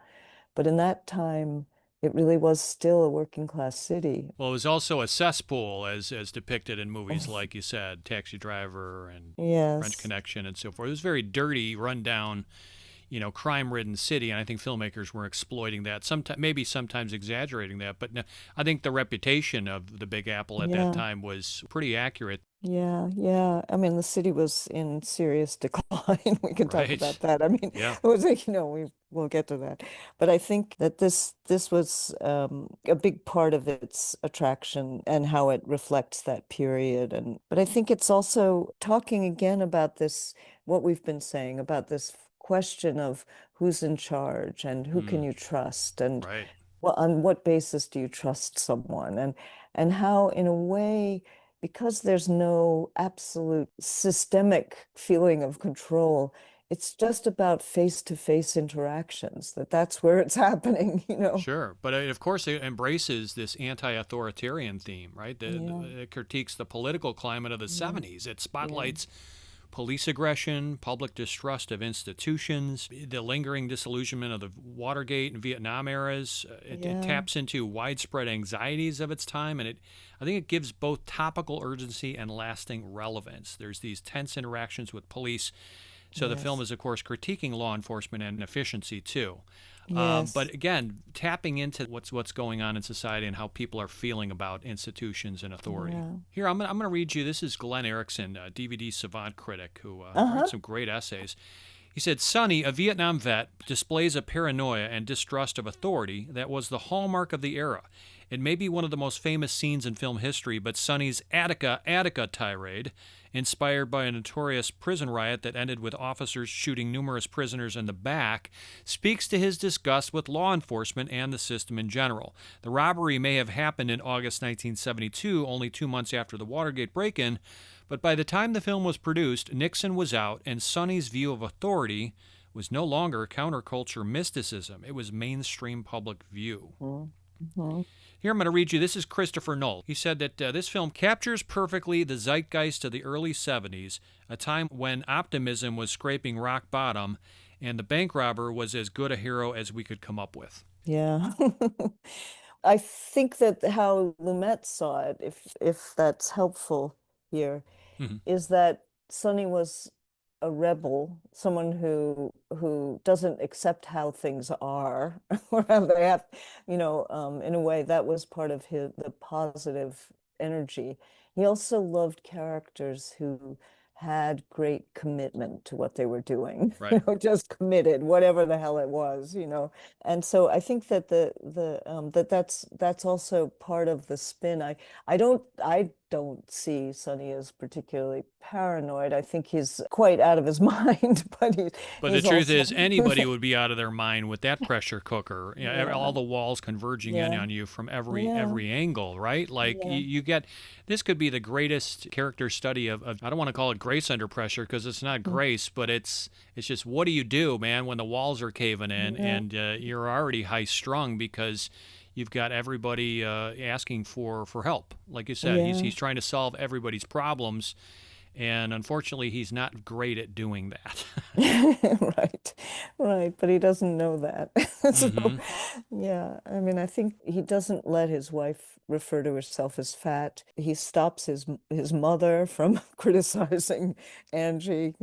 But in that time, it really was still a working class city.
Well, it was also a cesspool, as depicted in movies like you said, Taxi Driver and French
Yes.
Connection and so forth. It was a very dirty, rundown, you know, crime-ridden city, and I think filmmakers were exploiting that. Sometimes, maybe sometimes exaggerating that, but I think the reputation of the Big Apple at that time was pretty accurate.
Yeah, yeah. I mean, the city was in serious decline. We can talk
Right.
about that. I mean,
Yeah.
it was like, you know, we'll get to that. But I think that this was a big part of its attraction and how it reflects that period. And but I think it's also talking again about this, what we've been saying about this question of who's in charge and who can you trust, and
Right.
well, on what basis do you trust someone, and how, in a way, because there's no absolute systemic feeling of control, it's just about face-to-face interactions, that's where it's happening, you know.
Sure, but of course it embraces this anti-authoritarian theme, right? It critiques the political climate of the 70s. It spotlights police aggression, public distrust of institutions, the lingering disillusionment of the Watergate and Vietnam eras. It taps into widespread anxieties of its time, and I think it gives both topical urgency and lasting relevance. There's these tense interactions with police. So the film is, of course, critiquing law enforcement and efficiency too. But again, tapping into what's going on in society and how people are feeling about institutions and authority. Here, I'm gonna read you. This is Glenn Erickson, a DVD savant critic who writes some great essays. He said, Sonny, a Vietnam vet, displays a paranoia and distrust of authority that was the hallmark of the era. It may be one of the most famous scenes in film history, but Sonny's Attica, Attica tirade, inspired by a notorious prison riot that ended with officers shooting numerous prisoners in the back, speaks to his disgust with law enforcement and the system in general. The robbery may have happened in August 1972, only 2 months after the Watergate break-in, but by the time the film was produced, Nixon was out, and Sonny's view of authority was no longer counterculture mysticism. It was mainstream public view. Here, I'm going to read you. This is Christopher Knoll. He said that this film captures perfectly the zeitgeist of the early 70s, a time when optimism was scraping rock bottom, and the bank robber was as good a hero as we could come up with.
Yeah. I think that how Lumet saw it, if that's helpful here, is that Sonny was a rebel, someone who doesn't accept how things are or how they have, in a way that was part of the positive energy. He also loved characters who had great commitment to what they were doing,
Right.
just committed, whatever the hell it was. And so I think that that's also part of the spin. I don't see Sonny as particularly paranoid. I think he's quite out of his mind, but
But the
he's
truth
also
is, anybody would be out of their mind with that pressure cooker.
yeah,
All the walls converging in
yeah,
on you from every
yeah,
every angle, right? Like
yeah.
you get this could be the greatest character study of I don't want to call it grace under pressure because it's not grace, but it's just what do you do, man, when the walls are caving in
Yeah.
and you're already high strung because you've got everybody asking for help. Like you said,
Yeah.
he's trying to solve everybody's problems. And unfortunately, he's not great at doing that.
Right, right, but he doesn't know that. So,
Hmm.
yeah, I mean, I think he doesn't let his wife refer to herself as fat. He stops his mother from criticizing Angie.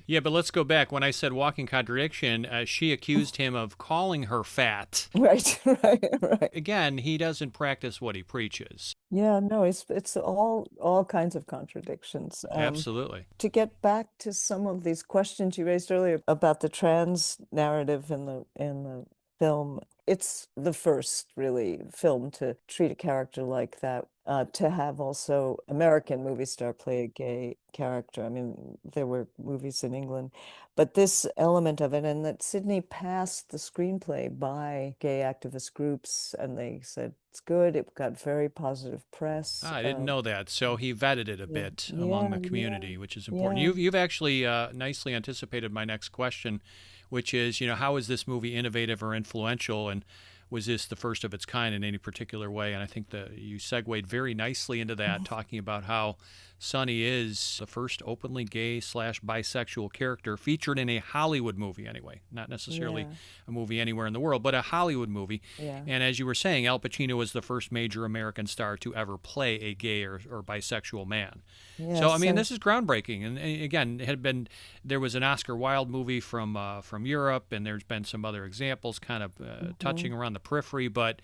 Yeah, but let's go back. When I said walking contradiction, she accused him of calling her fat.
Right, right, right.
Again, he doesn't practice what he preaches.
Yeah, no, it's all kinds of contradictions.
Absolutely.
To get back to some of these questions you raised earlier about the trans narrative in the film, it's the first really film to treat a character like that. To have also American movie star play a gay character. I mean, there were movies in England, but this element of it, and that Sydney passed the screenplay by gay activist groups, and they said it's good. It got very positive press.
I didn't know that. So he vetted it a
Yeah,
bit among
yeah,
the community, which is important.
yeah.
You've actually nicely anticipated my next question, which is, how is this movie innovative or influential, and was this the first of its kind in any particular way? And I think that you segued very nicely into that, talking about how Sonny is the first openly gay slash bisexual character featured in a Hollywood movie anyway, not necessarily
Yeah.
a movie anywhere in the world, but a Hollywood movie.
Yeah.
And as you were saying, Al Pacino was the first major American star to ever play a gay or bisexual man. So I
Yes,
mean,
and
this is groundbreaking. And again, there was an Oscar Wilde movie from Europe, and there's been some other examples, kind of touching around the periphery, but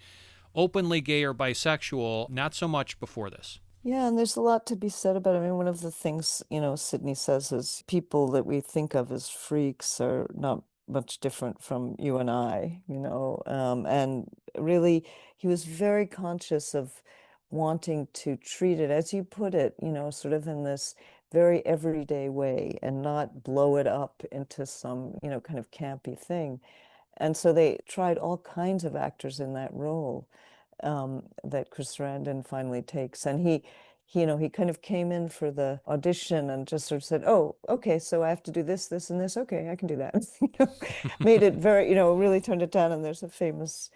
openly gay or bisexual, not so much before this.
yeah, and there's a lot to be said about it. I mean, one of the things, Sydney says is people that we think of as freaks are not much different from you and I. And really, he was very conscious of wanting to treat it, as you put it, sort of in this very everyday way and not blow it up into some, kind of campy thing. And so they tried all kinds of actors in that role that Chris Sarandon finally takes. And he kind of came in for the audition and just sort of said, "Oh, okay, so I have to do this, this, and this. Okay, I can do that." Made it very, really turned it down. And there's a famous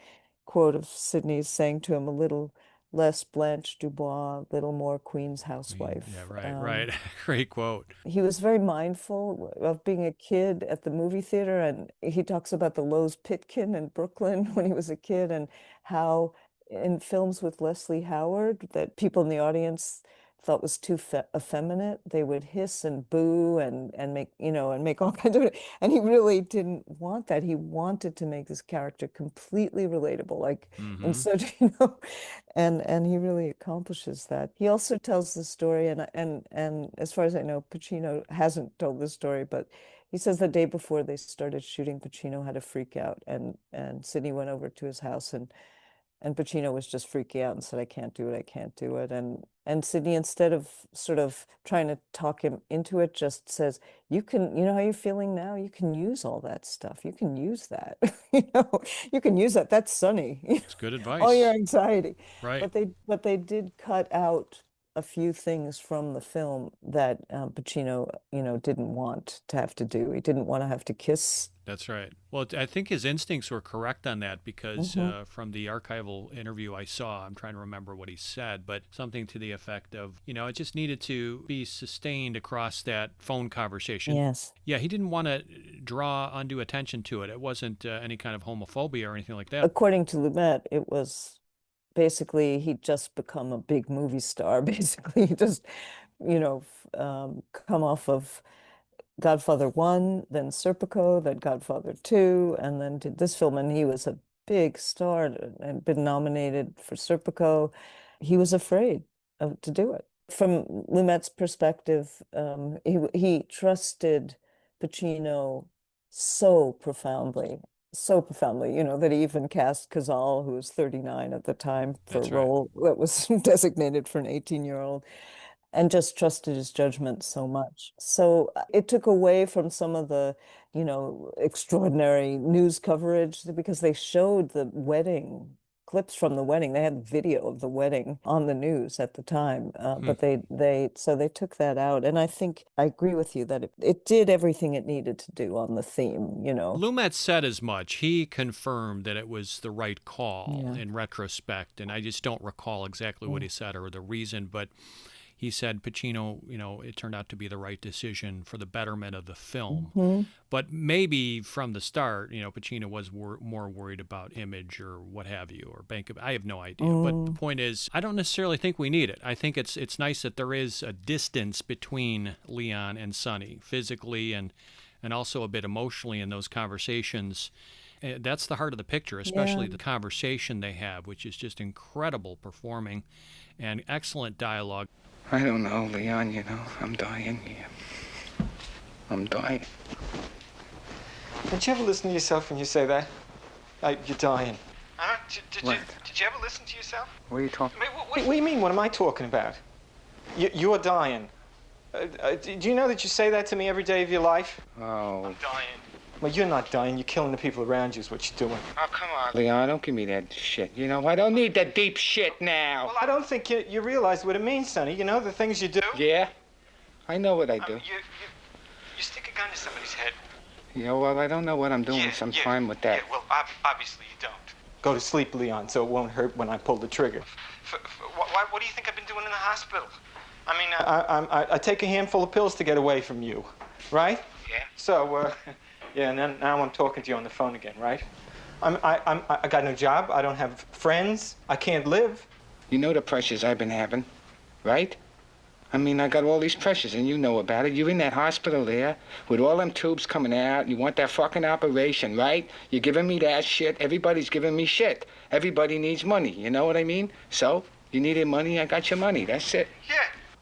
quote of Sydney's saying to him, "A little less Blanche Dubois, a little more Queen's housewife."
Yeah, right. Great quote.
He was very mindful of being a kid at the movie theater, and he talks about the Lowe's Pitkin in Brooklyn when he was a kid, and how in films with Leslie Howard that people in the audience thought was too effeminate, they would hiss and boo and make and make all kinds of, and he really didn't want that. He wanted to make this character completely relatable, like
Hmm.
and so and he really accomplishes that. He also tells the story, and as far as I know, Pacino hasn't told the story, but he says the day before they started shooting, Pacino had a freak out, and Sidney went over to his house, and Pacino was just freaking out and said, "I can't do it, I can't do it." And Sidney, instead of sort of trying to talk him into it, just says, you know how you're feeling now? You can use all that stuff. You can use that. You can use that. That's Sonny.
It's good
All your
advice.
anxiety.
Right.
But they did cut out a few things from the film that Pacino, didn't want to have to do. He didn't want to have to kiss.
That's right. Well, I think his instincts were correct on that because from the archival interview I saw, I'm trying to remember what he said, but something to the effect of, it just needed to be sustained across that phone conversation.
Yes.
Yeah, he didn't want to draw undue attention to it. It wasn't any kind of homophobia or anything like that.
According to Lumet, it was basically he'd just become a big movie star. Basically, he just, come off of Godfather 1, then Serpico, then Godfather 2, and then did this film. And he was a big star and had been nominated for Serpico. He was afraid to do it. From Lumet's perspective, he trusted Pacino so profoundly, that he even cast Cazal, who was 39 at the time, for
That's
a
right.
role that was designated for an 18-year-old, and just trusted his judgment so much. So it took away from some of the, extraordinary news coverage because they showed the wedding clips from the wedding. They had video of the wedding on the news at the time, but they took that out. And I think I agree with you that it did everything it needed to do on the theme.
Lumet said as much. He confirmed that it was the right call in retrospect, and I just don't recall exactly what he said or the reason, but he said Pacino, it turned out to be the right decision for the betterment of the film. But maybe from the start, Pacino was more worried about image or what have you, or I have no idea. But the point is, I don't necessarily think we need it. I think it's nice that there is a distance between Leon and Sonny, physically and also a bit emotionally in those conversations. That's the heart of the picture, especially the conversation they have, which is just incredible performing and excellent dialogue.
I don't know, Leon, I'm dying here. I'm dying.
Did you ever listen to yourself when you say that? You're dying. Huh? Did you ever listen to yourself?
What are you talking
about? What do you mean? What am I talking about? You're dying. Do you know that you say that to me every day of your life?
Oh.
I'm dying. Well, you're not dying. You're killing the people around you is what you're doing.
Oh, come on, Leon. Don't give me that shit. I don't need that deep shit now.
Well, I don't think you realize what it means, Sonny. The things you do.
Yeah? I know what I do.
You stick a gun to somebody's head.
Yeah, well, I don't know what I'm doing, so I'm fine with that.
Yeah, well, obviously you don't. Go to sleep, Leon, so it won't hurt when I pull the trigger. What do you think I've been doing in the hospital? I mean, I take a handful of pills to get away from you, right?
Yeah.
So, yeah, and then now I'm talking to you on the phone again, right? I got no job. I don't have friends. I can't live.
You know the pressures I've been having, right? I mean, I got all these pressures, and you know about it. You're in that hospital there with all them tubes coming out. You want that fucking operation, right? You're giving me that shit. Everybody's giving me shit. Everybody needs money, you know what I mean? So, you needed money, I got your money. That's it.
Yeah.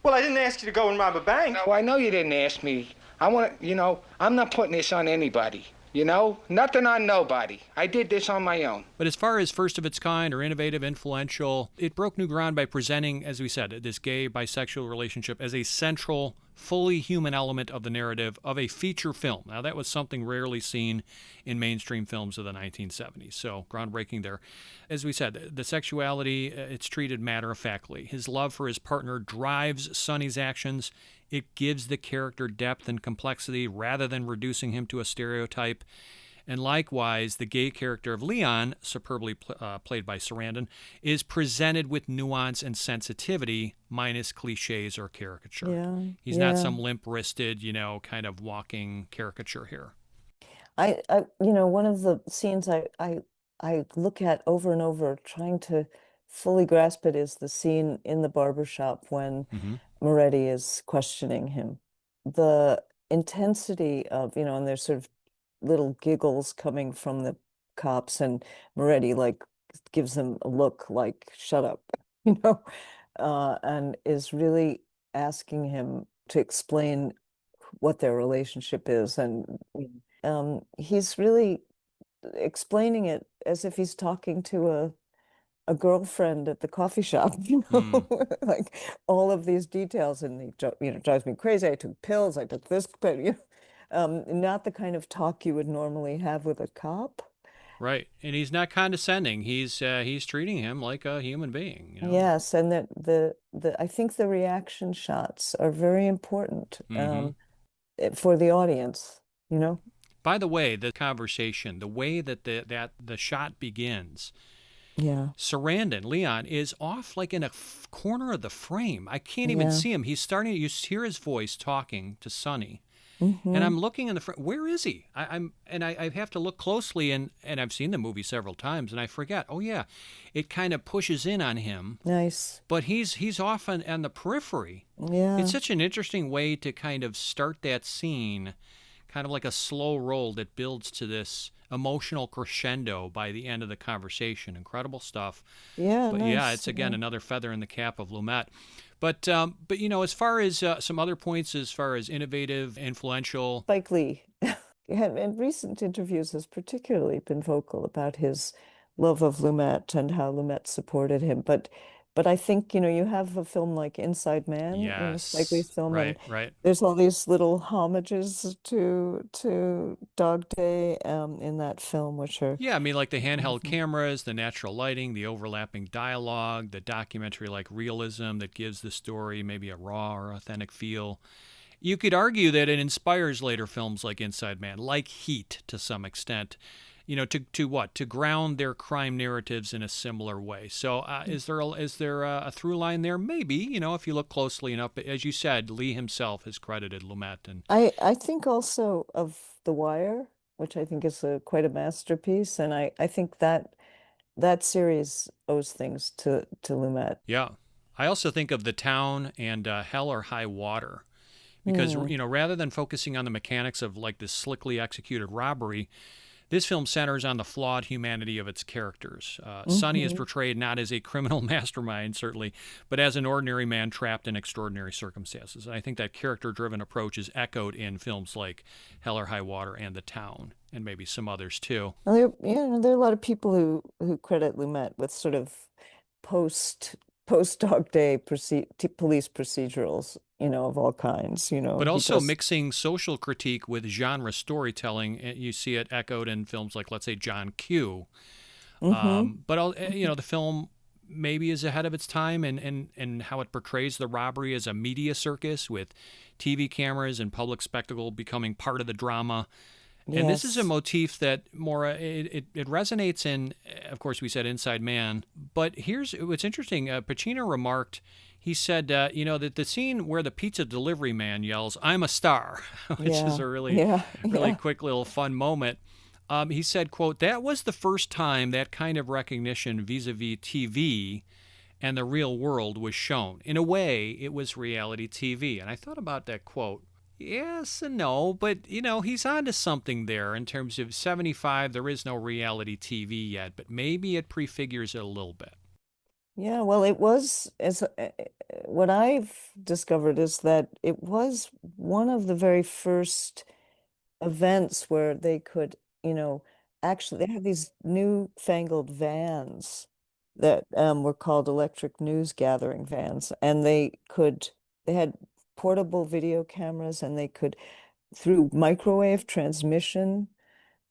Well, I didn't ask you to go and rob a bank.
No, I know you didn't ask me. I'm not putting this on anybody. Nothing on nobody. I did this on my own.
But as far as first of its kind or innovative, influential, it broke new ground by presenting, as we said, this gay bisexual relationship as a central, fully human element of the narrative of a feature film. Now, that was something rarely seen in mainstream films of the 1970s, so groundbreaking there. As we said, the sexuality, it's treated matter-of-factly. His love for his partner drives Sonny's actions. It gives the character depth and complexity rather than reducing him to a stereotype. And likewise, the gay character of Leon, superbly played by Sarandon, is presented with nuance and sensitivity, minus cliches or caricature.
Yeah,
He's not some limp-wristed, kind of walking caricature here.
One of the scenes I look at over and over, trying to fully grasp it, is the scene in the barbershop when Moretti is questioning him. The intensity of, and there's sort of little giggles coming from the cops, and Moretti gives them a look like, shut up, and is really asking him to explain what their relationship is. And he's really explaining it as if he's talking to a girlfriend at the coffee shop, like all of these details, and he drives me crazy. I took pills, I took this, but not the kind of talk you would normally have with a cop.
Right, and he's not condescending. He's treating him like a human being.
Yes, and that I think the reaction shots are very important for the audience.
By the way, the conversation, the way that the shot begins.
Yeah.
Sarandon, Leon, is off like in a corner of the frame. I can't even see him. He's starting, you hear his voice talking to Sonny, And
Mm-hmm.
I'm looking in the front. Where is he? I have to look closely, and I've seen the movie several times, and I forget. Oh yeah, it kind of pushes in on him,
Nice.
but he's off on the periphery. It's
Yeah.
such an interesting way to kind of start that scene, kind of like a slow roll that builds to this emotional crescendo by the end of the conversation. Incredible stuff.
Yeah,
But yeah,
nice.
it's again
Yeah.
another feather in the cap of Lumet. But as far as some other points, as far as innovative, influential,
Spike Lee, in recent interviews, has particularly been vocal about his love of Lumet and how Lumet supported him. But I think, you have a film like Inside Man, Spike
yes,
Lee's film, and
right, right.
there's all these little homages to Dog Day in that film, which are
Yeah, I mean, like the handheld
wonderful.
cameras, the natural lighting, the overlapping dialogue, the documentary like realism that gives the story maybe a raw or authentic feel. You could argue that it inspires later films like Inside Man, like Heat to some extent, to what? To ground their crime narratives in a similar way. So is there a through line there? Maybe, if you look closely enough. But as you said, Lee himself has credited Lumet. And
I think also of The Wire, which I think is quite a masterpiece, and I think that series owes things to Lumet.
yeah, I also think of The Town and Hell or High Water. Because,
Hmm.
rather than focusing on the mechanics of like this slickly executed robbery, this film centers on the flawed humanity of its characters. Sonny is
Hmm.
portrayed not as a criminal mastermind, certainly, but as an ordinary man trapped in extraordinary circumstances. And I think that character driven approach is echoed in films like Hell or High Water and The Town, and maybe some others too.
Well, there are a lot of people who credit Lumet with sort of post post Dog Day police procedurals, of all kinds.
But
He
also
does.
mixing social critique with genre storytelling. You see it echoed in films like, let's say, John Q.
Hmm.
But the film maybe is ahead of its time and how it portrays the robbery as a media circus with TV cameras and public spectacle becoming part of the drama. And this is a
Yes.
motif that Maura it resonates in. Of course, we said Inside Man, but here's what's interesting. Pacino remarked. He said, that the scene where the pizza delivery man yells, "I'm a star," which is
Yeah.
a really,
Yeah.
really
Yeah.
quick little fun moment. He said, quote, "That was the first time that kind of recognition vis-a-vis TV and the real world was shown. In a way, it was reality TV." And I thought about that quote. Yes and no, but he's onto something there in terms of 75. There is no reality TV yet, but maybe it prefigures it a little bit.
Yeah, well, it was as what I've discovered is that it was one of the very first events where they could, actually they had these newfangled vans that were called electric news gathering vans, and they had portable video cameras, and they could through microwave transmission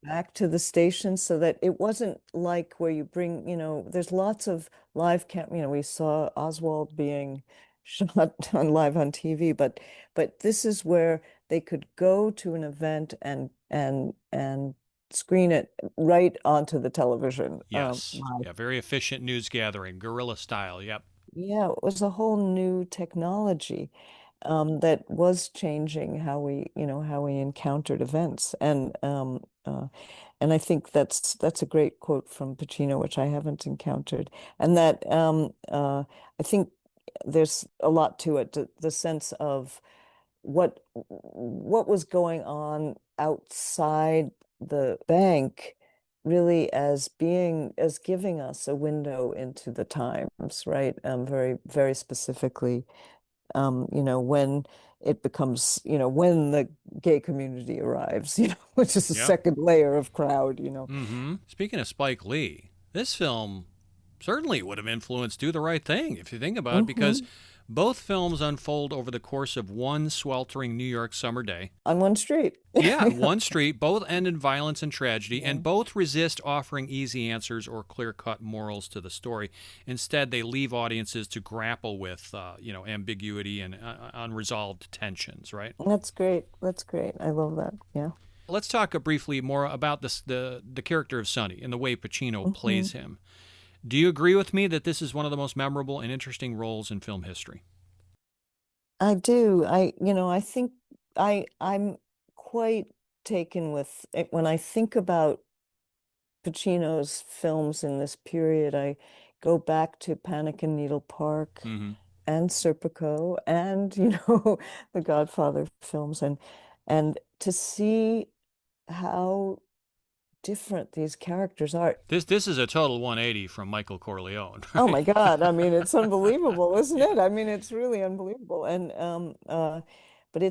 back to the station, so that it wasn't like where you bring, there's lots of live we saw Oswald being shot on live on TV, but this is where they could go to an event and screen it right onto the television.
Yes.
Live.
Yeah, very efficient news gathering, guerrilla style. Yep.
Yeah, it was a whole new technology that was changing how we encountered events, and I think that's a great quote from Pacino, which I haven't encountered, and that I think there's a lot to it, the sense of what was going on outside the bank, really as giving us a window into the times, right? Very, very specifically, when it becomes, when the gay community arrives, which is a
Yep.
second layer of crowd.
Mm-hmm. Speaking of Spike Lee, this film certainly would have influenced Do the Right Thing, if you think about it, because
Hmm.
both films unfold over the course of one sweltering New York summer day.
On one street.
Yeah, one street, both end in violence and tragedy,
Yeah.
and both resist offering easy answers or clear-cut morals to the story. Instead, they leave audiences to grapple with, ambiguity and unresolved tensions, right?
That's great. That's great. I love that. Yeah.
Let's talk briefly more about the character of Sonny and the way Pacino
Hmm.
plays him. Do you agree with me that this is one of the most memorable and interesting roles in film history?
I do. I think I'm quite taken with it. When I think about Pacino's films in this period, I go back to Panic in Needle Park and Serpico and, the Godfather films, and to see how different these characters are.
This is a total 180 from Michael Corleone. Right?
Oh my God. I mean, it's unbelievable, isn't it? I mean, it's really unbelievable. And but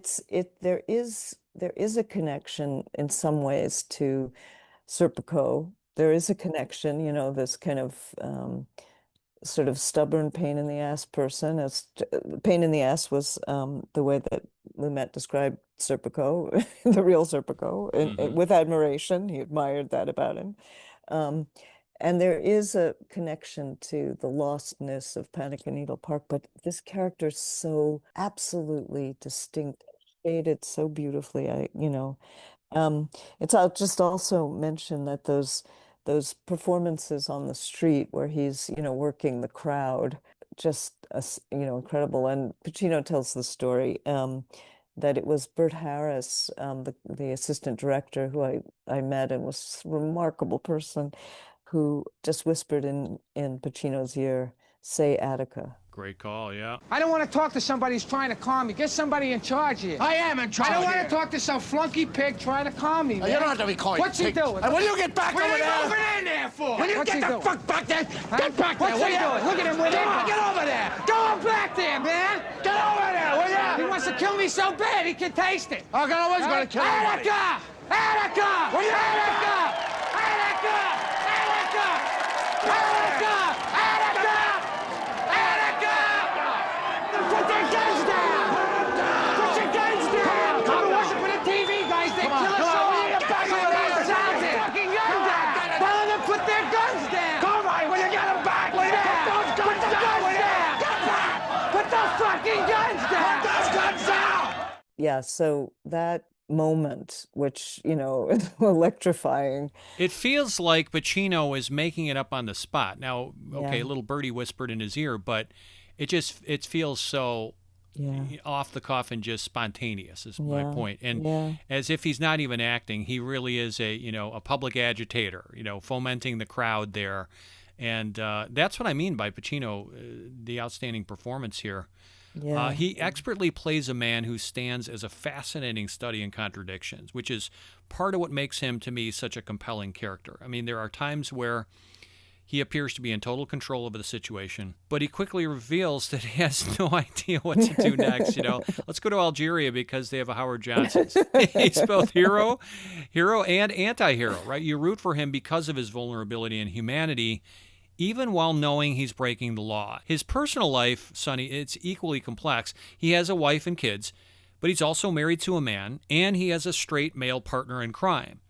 there is a connection in some ways to Serpico. There is a connection, this kind of sort of stubborn pain in the ass person. As pain in the ass was the way that Lumet described Serpico, the real Serpico, with admiration. He admired that about him. And there is a connection to the lostness of Panic in Needle Park, but this character is so absolutely distinct, shaded so beautifully. I'll just also mention that those performances on the street where he's, working the crowd, just incredible. And Pacino tells the story that it was Bert Harris, the assistant director who I met and was a remarkable person, who just whispered in Pacino's ear, "Say Attica."
Great call, yeah.
I don't want to talk to somebody who's trying to calm me. Get somebody in charge here.
I am in charge.
I don't want
here.
to talk to some flunky pig trying to calm me, man.
You don't have to be calling.
What's he doing?
And when you get back
What
over
are you
there?
moving in there for?
When you
What's
get
he
the
doing?
fuck back there, get back
What's
there,
he doing? Look at him with him.
Get over there.
Go on back there, man.
Get over there, will ya?
He wants to kill me so bad he can taste it.
I'm always gonna kill you.
Attica! Attica!
Will ya?
Attica! Attica! Attica! Attica! Attica! Attica! Put their guns down! Put your guns down! Come on, watch it for the TV, guys. They kill us all.
Back over there.
Fucking guns down! Tell them to put their guns down!
Come on, will you get them back? Will you put those
Put
guns
the
down?
guns
Will you?
down!
Get back!
Put the fucking guns down!
Put those guns down!
Yeah, so that moment, which, is electrifying.
It feels like Pacino is making it up on the spot. Now, okay,
Yeah.
little birdie whispered in his ear, but it feels so off the cuff and just spontaneous is my point. And as if he's not even acting, he really is a public agitator, fomenting the crowd there. And that's what I mean by Pacino, the outstanding performance here.
Yeah.
He expertly plays a man who stands as a fascinating study in contradictions, which is part of what makes him, to me, such a compelling character. I mean, there are times where he appears to be in total control of the situation, but he quickly reveals that he has no idea what to do next. Let's go to Algeria because they have a Howard Johnson. He's both hero and anti-hero, right? You root for him because of his vulnerability and humanity, even while knowing he's breaking the law. His personal life, Sonny, it's equally complex. He has a wife and kids, but he's also married to a man, and he has a straight male partner in crime.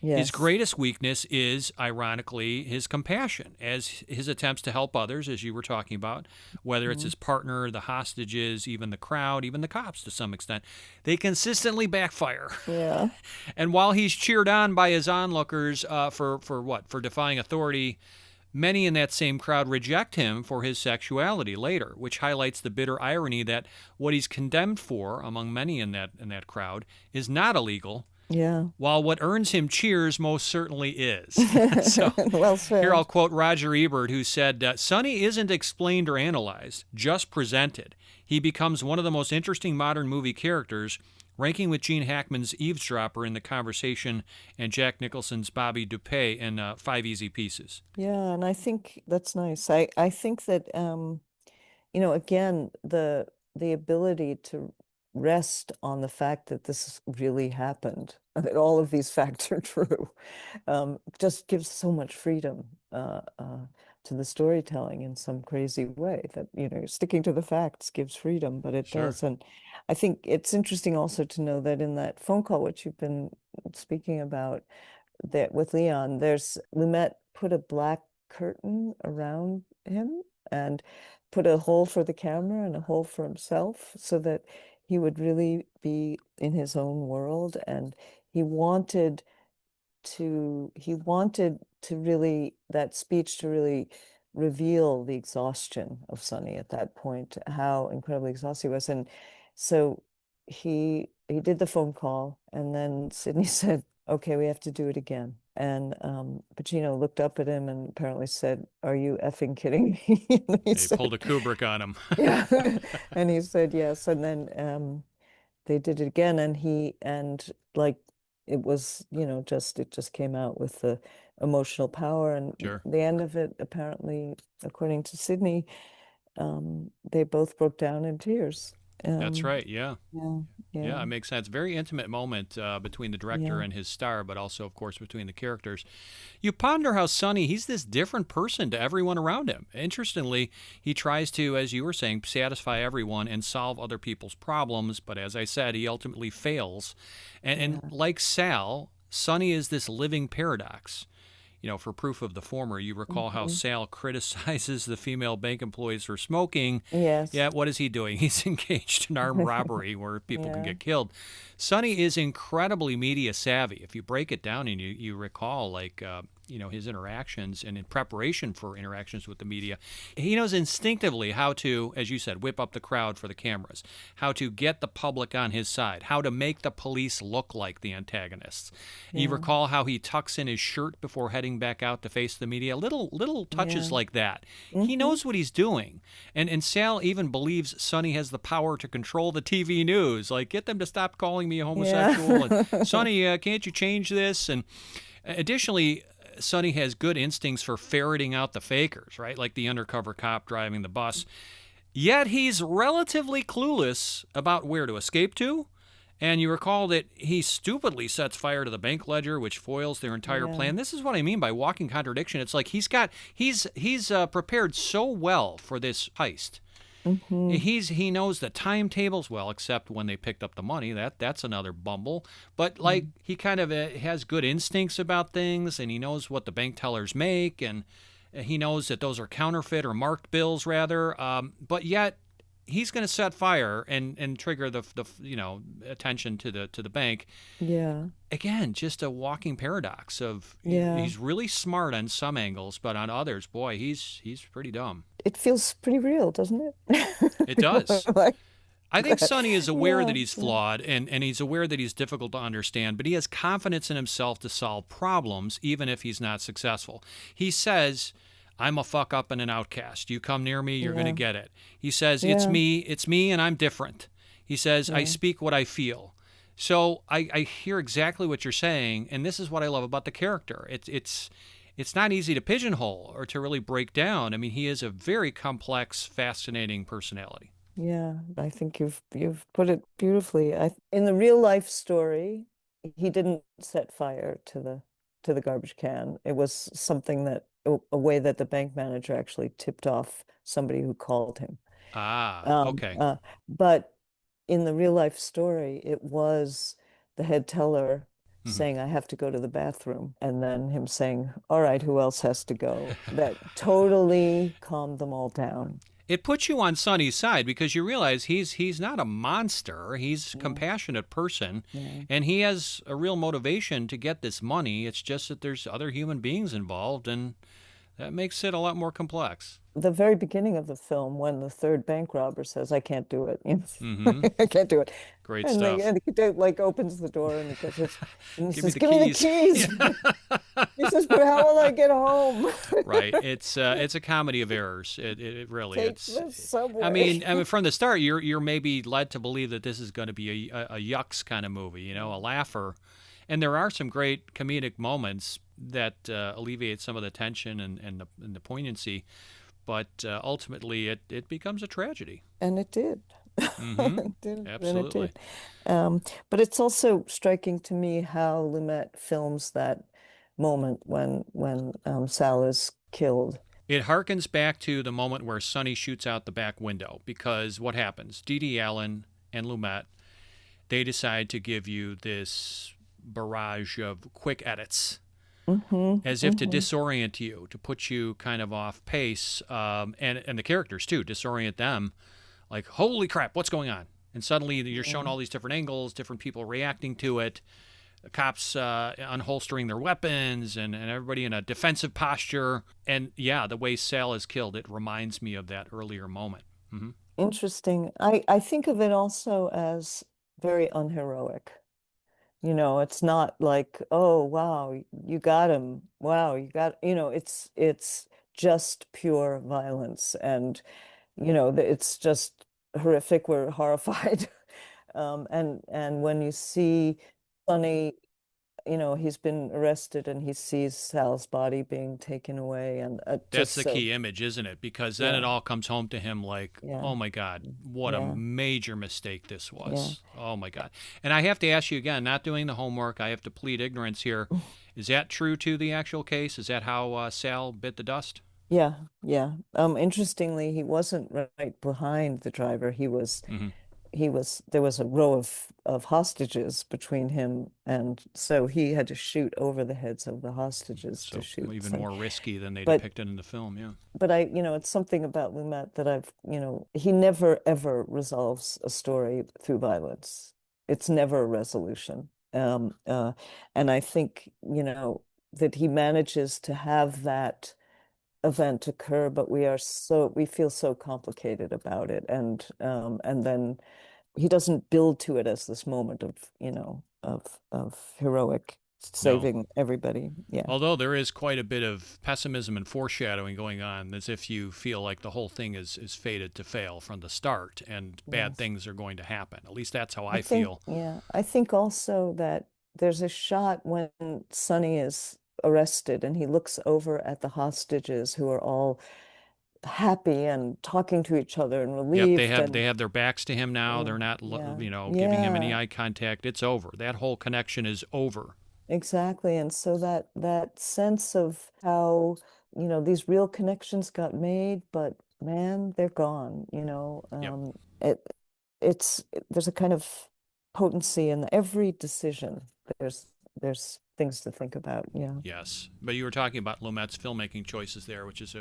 Yes.
His greatest weakness is, ironically, his compassion, as his attempts to help others, as you were talking about, whether it's his partner, the hostages, even the crowd, even the cops to some extent, they consistently backfire.
Yeah.
And while he's cheered on by his onlookers for defying authority, many in that same crowd reject him for his sexuality later, which highlights the bitter irony that what he's condemned for, among many in that crowd, is not illegal.
Yeah.
While what earns him cheers most certainly is. So
Well said.
here I'll quote Roger Ebert, who said, Sonny isn't explained or analyzed, just presented. He becomes one of the most interesting modern movie characters, ranking with Gene Hackman's eavesdropper in The Conversation and Jack Nicholson's Bobby Dupé in 5 Easy Pieces.
Yeah, and I think that's nice. I think that again, the ability to rest on the fact that this really happened, that all of these facts are true, just gives so much freedom to the storytelling in some crazy way. That sticking to the facts gives freedom, but it does. And I think it's interesting also to know that in that phone call, which you've been speaking about, that with Leon, there's Lumet put a black curtain around him and put a hole for the camera and a hole for himself so that he would really be in his own world. And he wanted to really, that speech to really reveal the exhaustion of Sonny at that point, how incredibly exhausted he was. And so he did the phone call, and then Sidney said, "Okay, we have to do it again." And Pacino looked up at him and apparently said, "Are you effing kidding me?" And he
They
said,
pulled a Kubrick on him.
"Yeah." And he said, "Yes." And then they did it again, and like it was, it just came out with the emotional power, and
Sure.
the end of it, apparently, according to Sidney, they both broke down in tears.
That's right. Yeah.
Yeah,
Yeah,
yeah,
it makes sense. Very intimate moment between the director
yeah,
and his star, but also, of course, between the characters. You ponder how Sonny, he's this different person to everyone around him. Interestingly, he tries to, as you were saying, satisfy everyone and solve other people's problems, but as I said, he ultimately fails. And like Sal, Sonny is this living paradox. For proof of the former, you recall how Sal criticizes the female bank employees for smoking.
yes,
Yeah, what is he doing? He's engaged in armed robbery where people can get killed. Sonny is incredibly media savvy. If you break it down and you recall, like, his interactions and in preparation for interactions with the media, he knows instinctively how to, as you said, whip up the crowd for the cameras, how to get the public on his side, how to make the police look like the antagonists. You recall how he tucks in his shirt before heading back out to face the media. Little touches like that. He knows what he's doing. And Sal even believes Sonny has the power to control the TV news. Like, get them to stop calling me a homosexual. And Sonny, can't you change this? And additionally, Sonny has good instincts for ferreting out the fakers, right? Like the undercover cop driving the bus. Yet he's relatively clueless about where to escape to. And you recall that he stupidly sets fire to the bank ledger, which foils their entire plan. This is what I mean by walking contradiction. It's like he's prepared so well for this heist. He knows the timetables well, except when they picked up the money. That's another bumble. But like he kind of has good instincts about things, and he knows what the bank tellers make, and he knows that those are counterfeit or marked bills rather. But yet he's going to set fire and trigger the attention to the bank.
yeah,
Again, just a walking paradox of he's really smart on some angles, but on others, boy, he's pretty dumb.
It feels pretty real, doesn't it?
It does.
Like,
I think Sonny is aware that
yeah,
he's flawed and he's aware that he's difficult to understand, but he has confidence in himself to solve problems even if he's not successful. He says, "I'm a fuck up and an outcast. You come near me, you're going to get it." He says, it's me, and I'm different." He says, "I speak what I feel." So I hear exactly what you're saying, and this is what I love about the character. It's not easy to pigeonhole or to really break down. I mean, he is a very complex, fascinating personality.
Yeah, I think you've put it beautifully. In the real life story, he didn't set fire to the garbage can. It was something that a way that the bank manager actually tipped off somebody who called him.
Okay.
But in the real life story, it was the head teller saying, "I have to go to the bathroom," and then him saying, "All right, who else has to go?" That totally calmed them all down.
It puts you on Sonny's side because you realize he's not a monster. He's a compassionate person, and he has a real motivation to get this money. It's just that there's other human beings involved, and that makes it a lot more complex.
The very beginning of the film, when the third bank robber says, "I can't do it," I can't do it.
Great
and
stuff.
And he like opens the door and he goes, and he says,
the
"Give me the
keys."
keys." He says, "But how will I get home?"
Right. It's a comedy of errors. It really
Take
it's.
the subway.
I mean, from the start, you're maybe led to believe that this is going to be a yucks kind of movie, a laugher, and there are some great comedic moments that alleviate some of the tension and the poignancy, but ultimately it becomes a tragedy.
And it did.
Mm-hmm. Absolutely.
And it did. But it's also striking to me how Lumet films that moment when Sal is killed.
It harkens back to the moment where Sonny shoots out the back window, because what happens? Dede Allen and Lumet, they decide to give you this barrage of quick edits, as if to disorient you, to put you kind of off pace, and the characters too, disorient them, like, holy crap, what's going on? And suddenly you're shown all these different angles, different people reacting to it, the cops unholstering their weapons, and everybody in a defensive posture. And yeah, the way Sal is killed, it reminds me of that earlier moment.
Interesting. I think of it also as very unheroic. You know, it's not like, oh, wow, you got him. Wow, you got, it's just pure violence. And, it's just horrific. We're horrified. And when you see Sonny, he's been arrested and he sees Sal's body being taken away and
That's
just
the
so,
key image, isn't it? Because then it
yeah,
all comes home to him like,
yeah,
oh my God, what a
yeah,
major mistake this
yeah.
was. Oh my God. And I have to ask you again, not doing the homework, I have to plead ignorance here. Is that true to the actual case? Is that how Sal bit the dust?
Yeah, yeah. Interestingly, he wasn't right behind the driver.
Mm-hmm.
There was a row of hostages between him, and so he had to shoot over the heads of the hostages to
So
shoot
even
Sonny.
more risky than they
But
depicted in the film, yeah.
but it's something about Lumet that he never ever resolves a story through violence. It's never a resolution. And I think, that he manages to have that event occur, but we feel so complicated about it. And then he doesn't build to it as this moment of, of heroic
No.
saving everybody. Yeah.
Although there is quite a bit of pessimism and foreshadowing going on, as if you feel like the whole thing is fated to fail from the start and bad
Yes.
things are going to happen. At least that's how
I
I
think,
feel.
yeah, I think also that there's a shot when Sonny is arrested and he looks over at the hostages who are all happy and talking to each other and
Yep,
relieved
they
and
have their backs to him now.
yeah,
They're not,
yeah,
giving him any
yeah,
eye contact. It's over. That whole connection is over.
exactly. And so that sense of how, these real connections got made, but man, they're gone,
Yep.
there's a kind of potency in every decision. There's there's things to think about. Yeah.
Yes, but you were talking about Lumet's filmmaking choices there, which is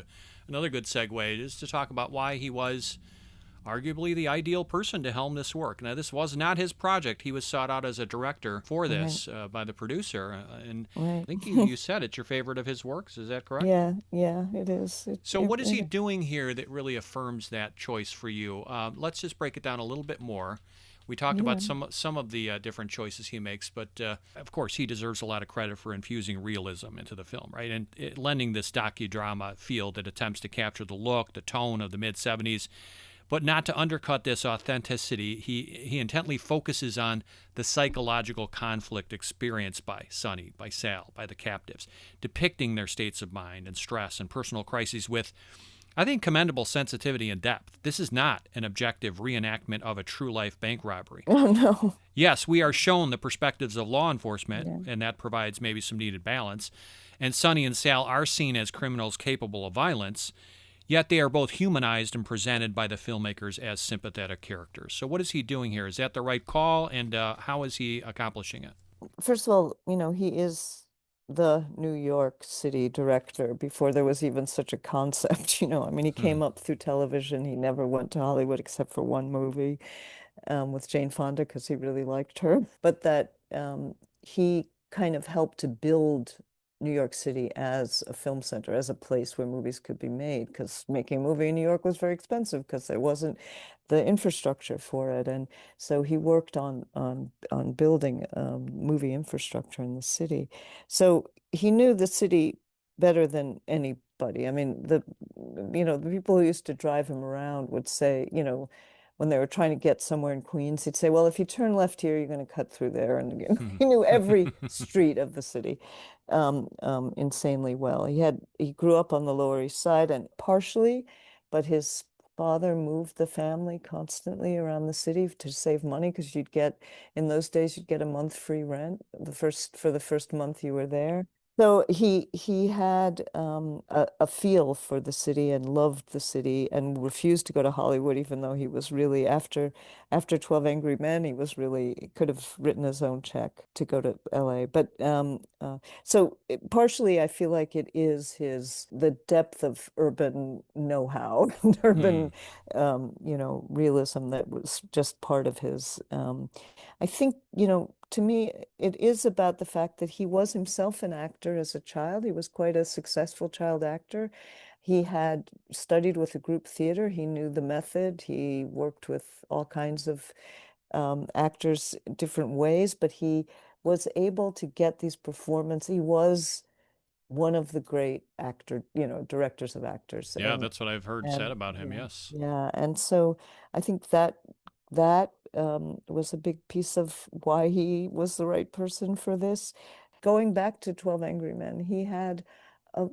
another good segue, is to talk about why he was arguably the ideal person to helm this work. Now, this was not his project. He was sought out as a director for
Right.
this by the producer, and I
Right.
think you said it's your favorite of his works. Is that correct?
Yeah, yeah, it is.
So, what is he doing here that really affirms that choice for you? Let's just break it down a little bit more. We talked
Yeah.
about some of the different choices he makes, but of course, he deserves a lot of credit for infusing realism into the film, right? And lending this docudrama feel that attempts to capture the look, the tone of the mid 70s, but not to undercut this authenticity. He intently focuses on the psychological conflict experienced by Sonny, by Sal, by the captives, depicting their states of mind and stress and personal crises with, I think, commendable sensitivity and depth. This is not an objective reenactment of a true life bank robbery.
Oh no.
Yes, we are shown the perspectives of law enforcement,
Yeah.
and that provides maybe some needed balance. And Sonny and Sal are seen as criminals capable of violence, yet they are both humanized and presented by the filmmakers as sympathetic characters. So, what is he doing here? Is that the right call, and how is he accomplishing it?
First of all, he is the New York City director before there was even such a concept, I mean, he
Hmm.
came up through television. He never went to Hollywood except for one movie, with Jane Fonda because he really liked her. But that he kind of helped to build New York City as a film center, as a place where movies could be made, because making a movie in New York was very expensive because there wasn't the infrastructure for it. And so he worked on building movie infrastructure in the city. So he knew the city better than anybody. I mean, the people who used to drive him around would say, when they were trying to get somewhere in Queens, he'd say, well, if you turn left here, you're going to cut through there. And he knew every street of the city insanely well. He grew up on the Lower East Side and partially, but his father moved the family constantly around the city to save money because in those days, you'd get a month free rent for the first month you were there. So he had a feel for the city and loved the city and refused to go to Hollywood, even though he was really after 12 Angry Men, he could have written his own check to go to LA. But so partially, I feel like it is the depth of urban know-how and
Hmm.
urban realism that was just part of his. I think, to me, it is about the fact that he was himself an actor as a child. He was quite a successful child actor. He had studied with a group theater. He knew the method. He worked with all kinds of actors different ways, but he was able to get these performances. He was one of the great directors of actors.
Yeah, that's what I've heard said
And
about him,
yeah,
yes.
yeah. And so I think that was a big piece of why he was the right person for this. Going back to 12 Angry Men, he had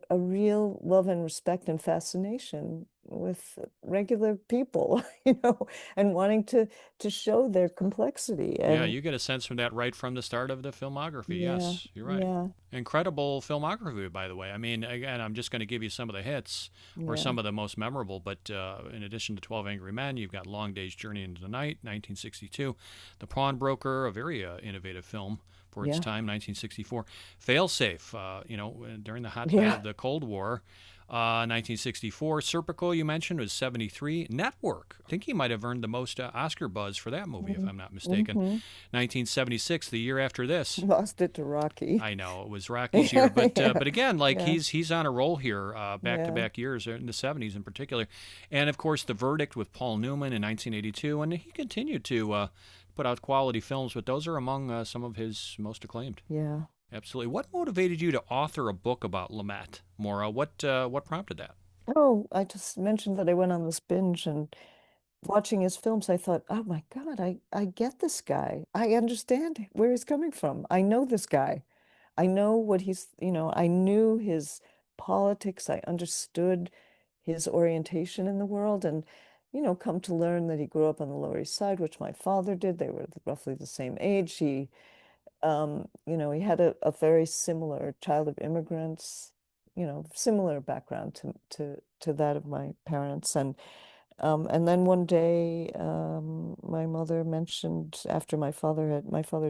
a real love and respect and fascination with regular people, and wanting to show their complexity.
Yeah,
And
you get a sense from that right from the start of the filmography.
yeah,
Yes, you're right.
yeah,
Incredible filmography, by the way. I mean, again, I'm just going to give you some of the hits or
yeah,
some of the most memorable, but in addition to 12 Angry Men, you've got Long Day's Journey into the Night, 1962, The Pawnbroker, a very innovative film for its
yeah,
time, 1964, Failsafe, during the hot bed
yeah.
of the Cold War, 1964. Serpico, you mentioned, was 73. Network, I think he might have earned the most Oscar buzz for that movie, if I'm not mistaken.
Mm-hmm.
1976, the year after this.
Lost it to Rocky.
I know it was Rocky's year, but
Yeah,
but again, like
yeah,
he's on a roll here, back to
yeah,
back years in the 70s in particular, and of course The Verdict with Paul Newman in 1982, and he continued to put out quality films, but those are among some of his most acclaimed.
yeah.
Absolutely. What motivated you to author a book about Lumet, Maura? What prompted that?
Oh, I just mentioned that I went on this binge, and watching his films, I thought, oh my God, I get this guy. I understand where he's coming from. I know this guy. I know what I knew his politics. I understood his orientation in the world, and, come to learn that he grew up on the Lower East Side, which my father did. They were roughly the same age. He had a very similar child of immigrants, similar background to that of my parents. And then one day, my mother mentioned after my father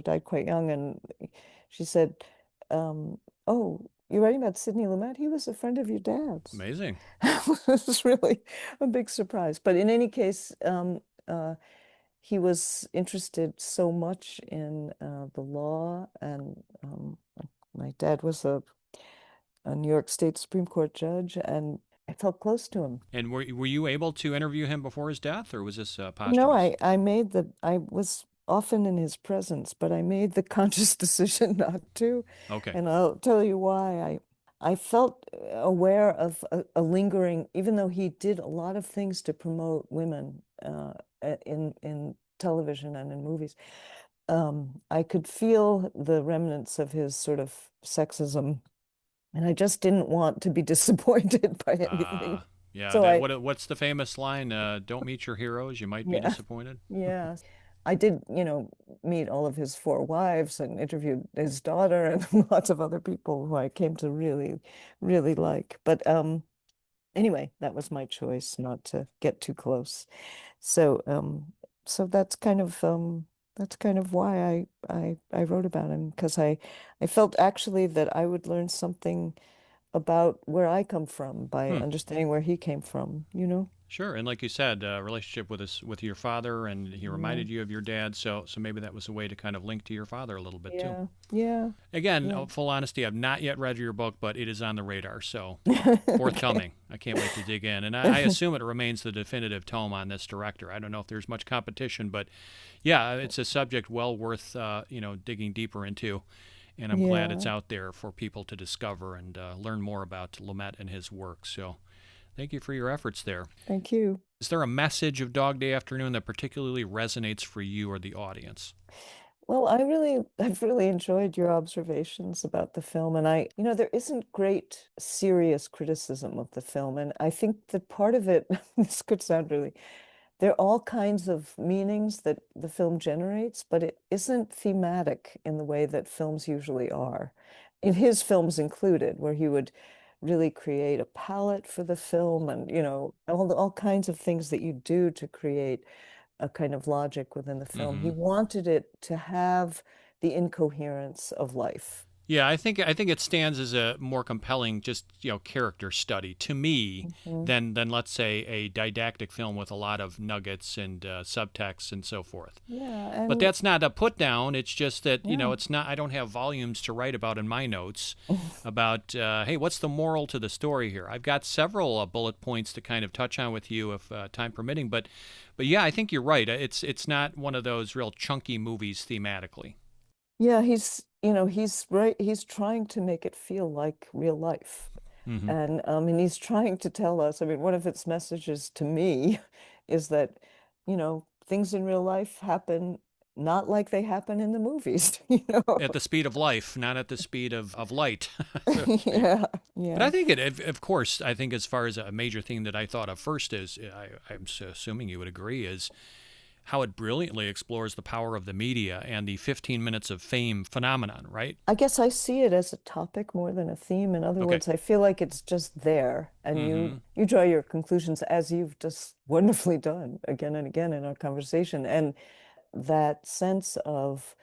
died quite young, and she said, "Oh, you're writing about Sidney Lumet? He was a friend of your dad's."
Amazing.
This is really a big surprise. But in any case, he was interested so much in the law, and my dad was a New York State Supreme Court judge, and I felt close to him.
And were you able to interview him before his death, or was this
No,
posthumous?
I was often in his presence, but I made the conscious decision not to.
Okay.
And I'll tell you why. I felt aware of a lingering, even though he did a lot of things to promote women in television and in movies. I could feel the remnants of his sort of sexism, and I just didn't want to be disappointed by anything.
Yeah.
So
What's the famous line? Don't meet your heroes. You might be
yeah,
disappointed.
yeah. I did, meet all of his four wives and interviewed his daughter and lots of other people who I came to really, really like. But anyway, that was my choice not to get too close. So so that's kind of why I wrote about him, because I felt actually that I would learn something about where I come from by
Hmm.
understanding where he came from.
Sure, and like you said, relationship with your father, and he
Yeah,
reminded you of your dad, so maybe that was a way to kind of link to your father a little bit too.
yeah, yeah,
Again,
yeah.
full honesty, I've not yet read your book, but it is on the radar, so
Okay.
forthcoming. I can't wait to dig in, and I assume it remains the definitive tome on this director. I don't know if there's much competition, but yeah, it's a subject well worth digging deeper into, and I'm glad it's
Yeah,
out there for people to discover and learn more about Lumet and his work. So. Thank you for your efforts there.
thank you.
Is there a message of Dog Day Afternoon that particularly resonates for you or the audience?
Well, I've really enjoyed your observations about the film, and there isn't great serious criticism of the film, and I think that part of it, this could sound really, there are all kinds of meanings that the film generates, but it isn't thematic in the way that films usually are. In his films included, where he would really create a palette for the film, and all kinds of things that you do to create a kind of logic within the film. He
Mm-hmm.
wanted it to have the incoherence of life.
Yeah, I think it stands as a more compelling, just character study to me
Mhm.
than let's say a didactic film with a lot of nuggets and subtext and so forth.
Yeah,
But
and
that's not a put down. It's just that
yeah.
it's not. I don't have volumes to write about in my notes about hey, what's the moral to the story here? I've got several bullet points to kind of touch on with you if time permitting. But yeah, I think you're right. It's not one of those real chunky movies thematically.
Yeah, he's right. He's trying to make it feel like real life.
Hmm.
And he's trying to tell us, I mean, one of its messages to me is that, things in real life happen not like they happen in the movies, you know?
At the speed of life, not at the speed of light, so to speak.
Yeah,
But I
yeah.
think of course, I think as far as a major theme that I thought of first is, I'm assuming you would agree, is how it brilliantly explores the power of the media and the 15 minutes of fame phenomenon, right?
I guess I see it as a topic more than a theme. In other
Okay.
words, I feel like it's just there, and you
Mm-hmm.
you draw your conclusions as you've just wonderfully done again and again in our conversation. And that sense of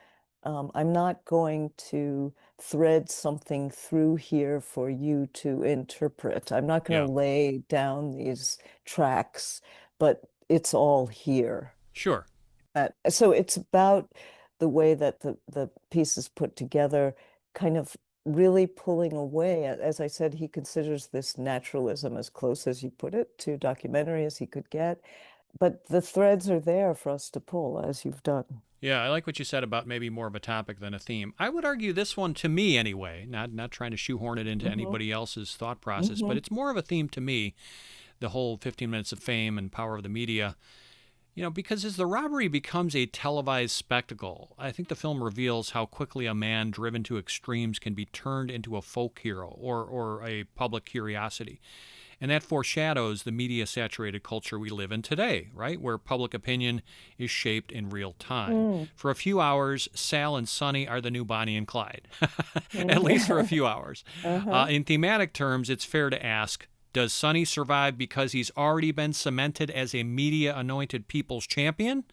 I'm not going to thread something through here for you to interpret. I'm not going
Yeah.
to lay down these tracks, but it's all here.
Sure.
So it's about the way that the piece is put together, kind of really pulling away. As I said, he considers this naturalism as close as you put it to documentary as he could get. But the threads are there for us to pull, as you've done.
Yeah, I like what you said about maybe more of a topic than a theme. I would argue this one to me anyway, not trying to shoehorn it into
Hmm.
anybody else's thought process, but
Hmm.
it's more of a theme to me, the whole 15 minutes of fame and power of the media. Because as the robbery becomes a televised spectacle, I think the film reveals how quickly a man driven to extremes can be turned into a folk hero or a public curiosity. And that foreshadows the media saturated culture we live in today, right? Where public opinion is shaped in real time.
Mm.
For a few hours, Sal and Sonny are the new Bonnie and Clyde, at least for a
Mm.
few hours.
Uh-huh.
In thematic terms, it's fair to ask, does Sonny survive because he's already been cemented as a media anointed people's champion?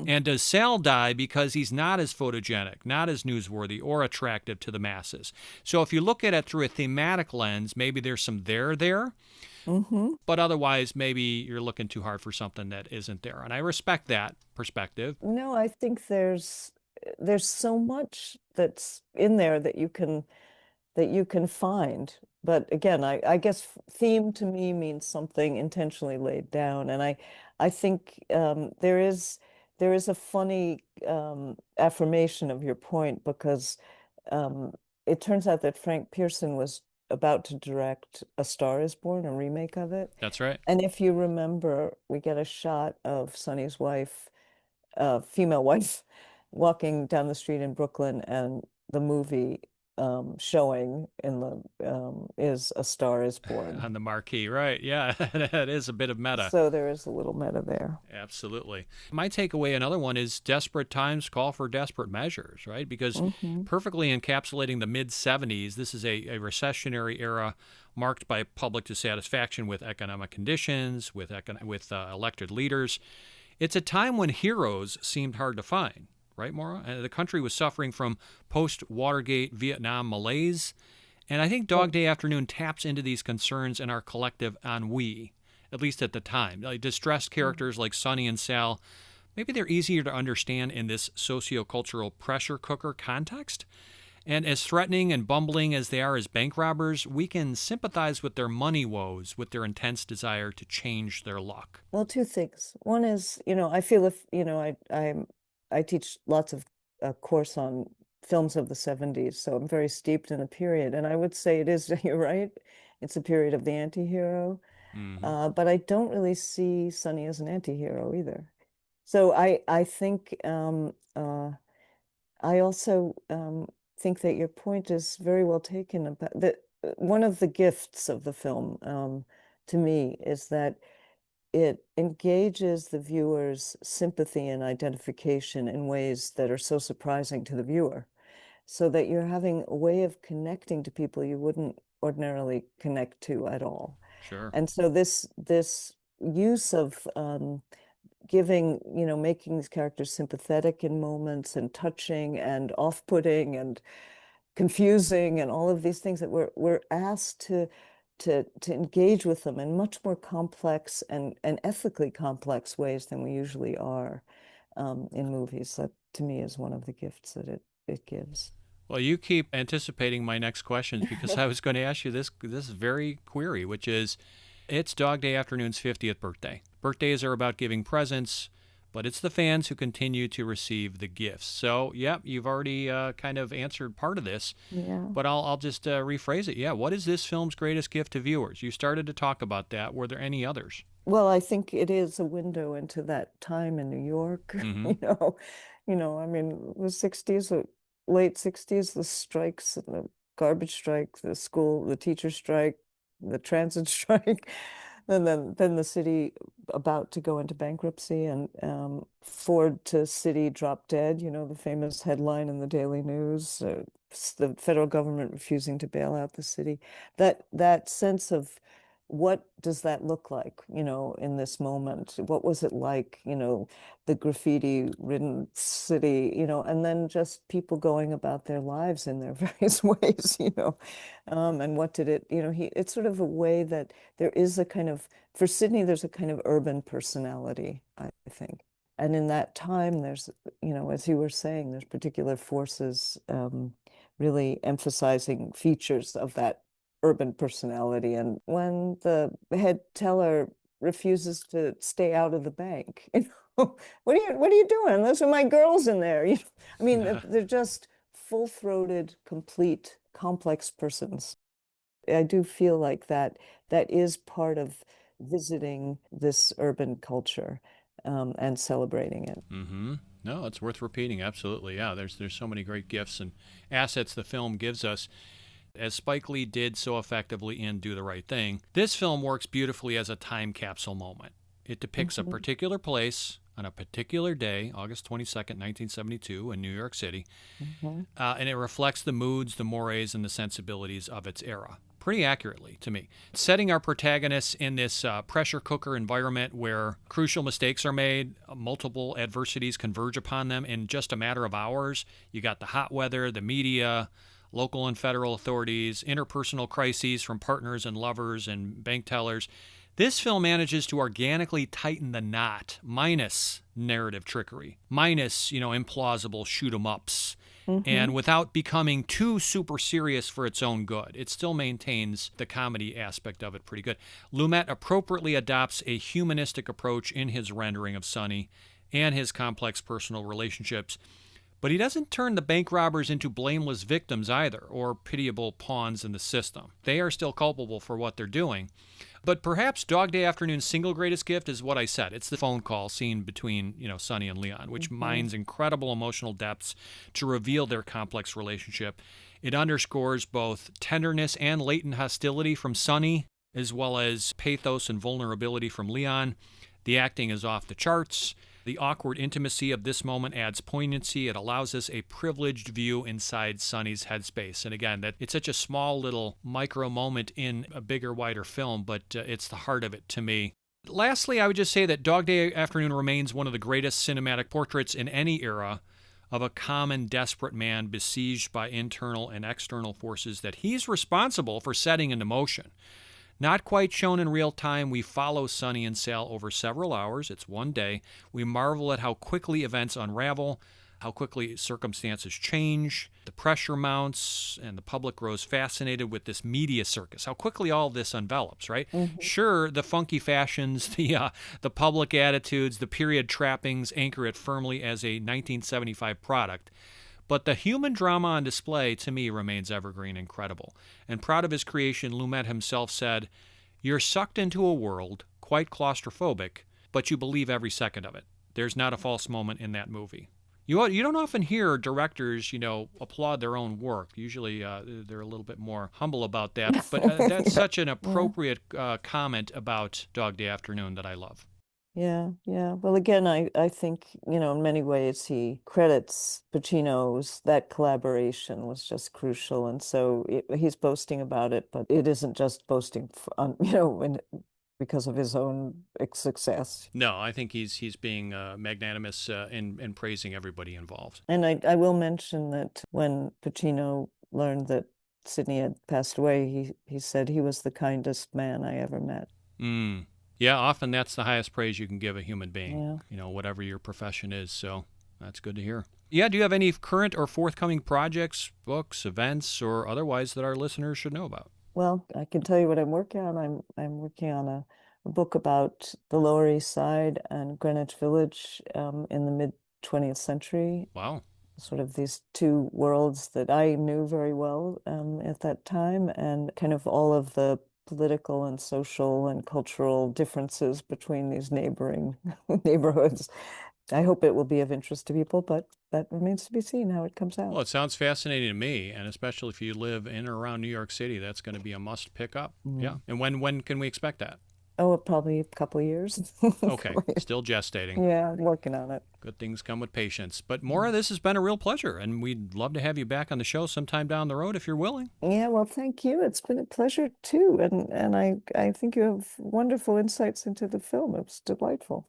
And does Sal die because he's not as photogenic, not as newsworthy, or attractive to the masses? So if you look at it through a thematic lens, maybe there's some there,
Hmm.
but otherwise, maybe you're looking too hard for something that isn't there. And I respect that perspective.
No, I think there's so much that's in there that you can find. But again, I guess theme to me means something intentionally laid down. And I think there is a funny affirmation of your point because um, it turns out that Frank Pearson was about to direct A Star is Born, a remake of it.
That's right.
And if you remember, we get a shot of Sonny's wife, female wife, walking down the street in Brooklyn, and the movie showing in the is A Star is Born.
On the marquee, right? Yeah, that is a bit of meta.
So there is a little meta there.
Absolutely. My takeaway, another one, is desperate times call for desperate measures, right? Because
Hmm.
perfectly encapsulating the mid 70s, this is a recessionary era marked by public dissatisfaction with economic conditions, with elected leaders. It's a time when heroes seemed hard to find, right, Maura? The country was suffering from post Watergate Vietnam malaise. And I think Dog Day Afternoon taps into these concerns and our collective ennui, at least at the time. Like distressed characters like Sonny and Sal, maybe they're easier to understand in this sociocultural pressure cooker context. And as threatening and bumbling as they are as bank robbers, we can sympathize with their money woes, with their intense desire to change their luck.
Well, two things. One is, I feel if, I teach lots of a course on films of the 70s, so I'm very steeped in the period. And I would say it is, you're right, it's a period of the anti-hero.
Mm-hmm.
But I don't really see Sonny as an anti-hero either. So I think I also think that your point is very well taken about that. One of the gifts of the film to me is that it engages the viewer's sympathy and identification in ways that are so surprising to the viewer, so that you're having a way of connecting to people you wouldn't ordinarily connect to at all.
Sure.
And so this use of giving, making these characters sympathetic in moments and touching and off-putting and confusing and all of these things that we're asked to engage with them in much more complex and ethically complex ways than we usually are in movies. That to me is one of the gifts that it gives.
Well, you keep anticipating my next questions because I was going to ask you this very query, which is, it's Dog Day Afternoon's 50th birthday. Birthdays are about giving presents, but it's the fans who continue to receive the gifts. So, yeah, you've already kind of answered part of this,
Yeah.
but I'll just rephrase it. Yeah, what is this film's greatest gift to viewers? You started to talk about that. Were there any others?
Well, I think it is a window into that time in New York. I mean, the 60s, the late 60s, the strikes, the garbage strike, the teacher strike, the transit strike, and then the city about to go into bankruptcy, and Ford to city drop dead, the famous headline in the Daily News, the federal government refusing to bail out the city. That sense of what does that look like, in this moment? What was it like, the graffiti-ridden city, and then just people going about their lives in their various ways, and what did it, it's sort of a way that there is a kind of, for Sydney, there's a kind of urban personality, I think. And in that time, there's, as you were saying, there's particular forces really emphasizing features of that urban personality. And when the head teller refuses to stay out of the bank, what are you doing? Those are my girls in there. I mean, they're just full-throated, complete, complex persons. I do feel like that is part of visiting this urban culture and celebrating it.
Mm-hmm. No, it's worth repeating. Absolutely. Yeah, there's so many great gifts and assets the film gives us. As Spike Lee did so effectively in Do the Right Thing, this film works beautifully as a time capsule moment. It depicts a particular place on a particular day, August 22nd, 1972, in New York City, and it reflects the moods, the mores, and the sensibilities of its era pretty accurately to me. Setting our protagonists in this pressure cooker environment where crucial mistakes are made, multiple adversities converge upon them in just a matter of hours. You got the hot weather, the media, local and federal authorities, interpersonal crises from partners and lovers and bank tellers. This film manages to organically tighten the knot, minus narrative trickery, minus, implausible shoot-'em-ups, and without becoming too super serious for its own good. It still maintains the comedy aspect of it pretty good. Lumet appropriately adopts a humanistic approach in his rendering of Sonny and his complex personal relationships. But he doesn't turn the bank robbers into blameless victims either, or pitiable pawns in the system. They are still culpable for what they're doing. But perhaps Dog Day Afternoon's single greatest gift is what I said. It's the phone call scene between, Sonny and Leon, which mines incredible emotional depths to reveal their complex relationship. It underscores both tenderness and latent hostility from Sonny, as well as pathos and vulnerability from Leon. The acting is off the charts. The awkward intimacy of this moment adds poignancy. It allows us a privileged view inside Sonny's headspace. And again, that it's such a small little micro moment in a bigger, wider film, but it's the heart of it to me. Lastly, I would just say that Dog Day Afternoon remains one of the greatest cinematic portraits in any era of a common, desperate man besieged by internal and external forces that he's responsible for setting into motion. Not quite shown in real time, we follow Sonny and Sal over several hours. It's one day. We marvel at how quickly events unravel, how quickly circumstances change, the pressure mounts, and the public grows fascinated with this media circus, how quickly all this envelops, right? Sure, the funky fashions, the public attitudes, the period trappings anchor it firmly as a 1975 product. But the human drama on display, to me, remains evergreen and credible. And proud of his creation, Lumet himself said, "You're sucked into a world, quite claustrophobic, but you believe every second of it. There's not a false moment in that movie." You don't often hear directors, applaud their own work. Usually they're a little bit more humble about that. But that's such an appropriate comment about Dog Day Afternoon that I love.
Yeah. Well, again, I think, in many ways he credits Pacino's, that collaboration was just crucial. And so he's boasting about it, but it isn't just boasting, because of his own success.
No, I think he's being magnanimous in praising everybody involved.
And I will mention that when Pacino learned that Sidney had passed away, he said he was the kindest man I ever met.
Yeah, often that's the highest praise you can give a human being,
Yeah.
Whatever your profession is. So that's good to hear. Yeah, do you have any current or forthcoming projects, books, events, or otherwise that our listeners should know about?
Well, I can tell you what I'm working on. I'm working on a book about the Lower East Side and Greenwich Village in the mid-20th century.
Wow.
Sort of these two worlds that I knew very well at that time, and kind of all of the political and social and cultural differences between these neighboring neighborhoods. I hope it will be of interest to people, but that remains to be seen how it comes out.
Well, it sounds fascinating to me, and especially if you live in or around New York City, that's going to be a must pick up. Yeah. And when can we expect that?
Oh, probably a couple of years.
Okay, still gestating.
Yeah, I'm working on it.
Good things come with patience. But Maura, this has been a real pleasure, and we'd love to have you back on the show sometime down the road if you're willing.
Yeah, well, thank you. It's been a pleasure too, and I think you have wonderful insights into the film. It was delightful.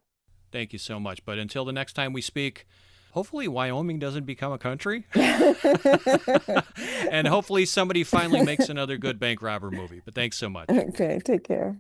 Thank you so much. But until the next time we speak, hopefully Wyoming doesn't become a country. And hopefully somebody finally makes another good bank robber movie. But thanks so much.
Okay, take care.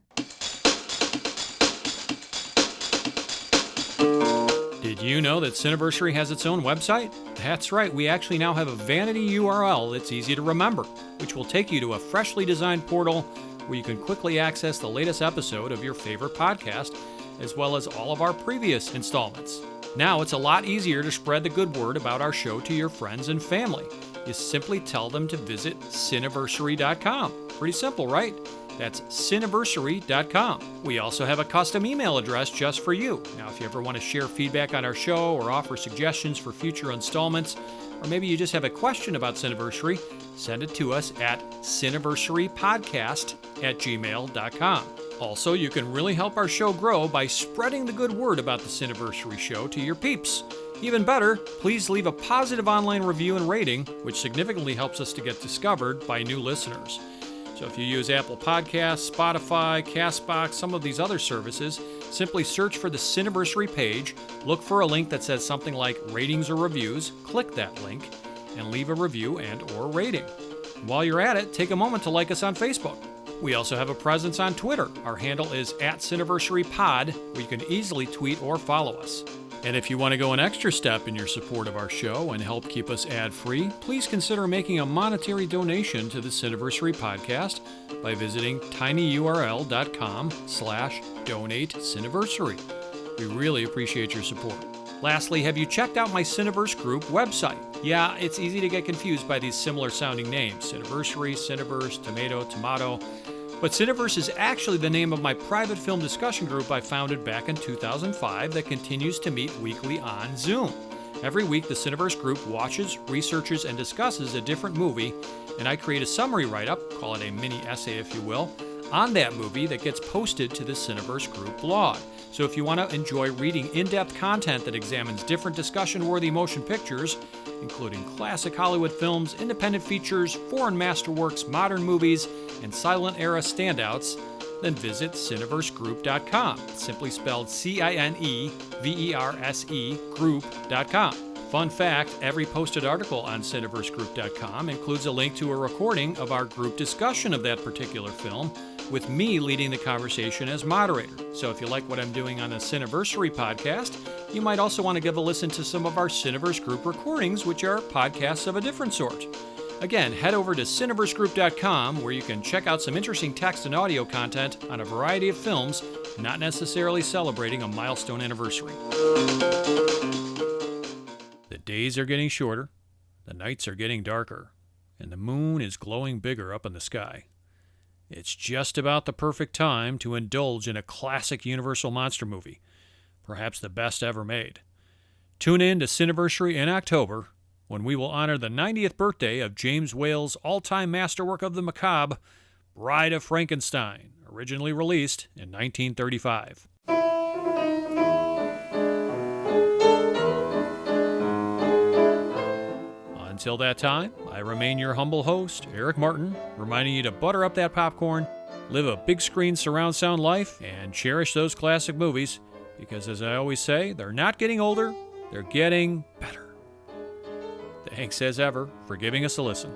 Did you know that Cineversary has its own website? That's right, we actually now have a vanity URL that's easy to remember, which will take you to a freshly designed portal where you can quickly access the latest episode of your favorite podcast, as well as all of our previous installments. Now it's a lot easier to spread the good word about our show to your friends and family. You simply tell them to visit Cineversary.com. Pretty simple, right? That's Cineversary.com. We also have a custom email address just for you. Now, if you ever want to share feedback on our show or offer suggestions for future installments, or maybe you just have a question about Cineversary, send it to us at cineversarypodcast@gmail.com. Also, you can really help our show grow by spreading the good word about the Cineversary show to your peeps. Even better, please leave a positive online review and rating, which significantly helps us to get discovered by new listeners. So if you use Apple Podcasts, Spotify, CastBox, some of these other services, simply search for the Cineversary page, look for a link that says something like ratings or reviews, click that link, and leave a review and or rating. While you're at it, take a moment to like us on Facebook. We also have a presence on Twitter. Our handle is @CineversaryPod, where you can easily tweet or follow us. And if you want to go an extra step in your support of our show and help keep us ad-free, please consider making a monetary donation to the Cineversary podcast by visiting tinyurl.com/donate-cineversary. We really appreciate your support. Lastly, have you checked out my Cineverse Group website? Yeah, it's easy to get confused by these similar sounding names, Cineversary, Cineverse, Tomato. But Cineverse is actually the name of my private film discussion group I founded back in 2005 that continues to meet weekly on Zoom. Every week, the Cineverse group watches, researches, and discusses a different movie, and I create a summary write-up, call it a mini essay if you will, on that movie that gets posted to the Cineverse group blog. So if you want to enjoy reading in-depth content that examines different discussion-worthy motion pictures, including classic Hollywood films, independent features, foreign masterworks, modern movies, and silent-era standouts, then visit cineversegroup.com, simply spelled CINEVERSE group.com. Fun fact, every posted article on cineversegroup.com includes a link to a recording of our group discussion of that particular film, with me leading the conversation as moderator. So if you like what I'm doing on the Cineversary podcast, you might also want to give a listen to some of our Cineverse group recordings, which are podcasts of a different sort. Again, head over to cineversegroup.com, where you can check out some interesting text and audio content on a variety of films, not necessarily celebrating a milestone anniversary. The days are getting shorter, the nights are getting darker, and the moon is glowing bigger up in the sky. It's just about the perfect time to indulge in a classic Universal monster movie, perhaps the best ever made. Tune in to Cineversary in October, when we will honor the 90th birthday of James Whale's all-time masterwork of the macabre, Bride of Frankenstein, originally released in 1935. Until that time, I remain your humble host, Eric Martin, reminding you to butter up that popcorn, live a big screen surround sound life, and cherish those classic movies, because as I always say, they're not getting older, they're getting better. Thanks as ever for giving us a listen.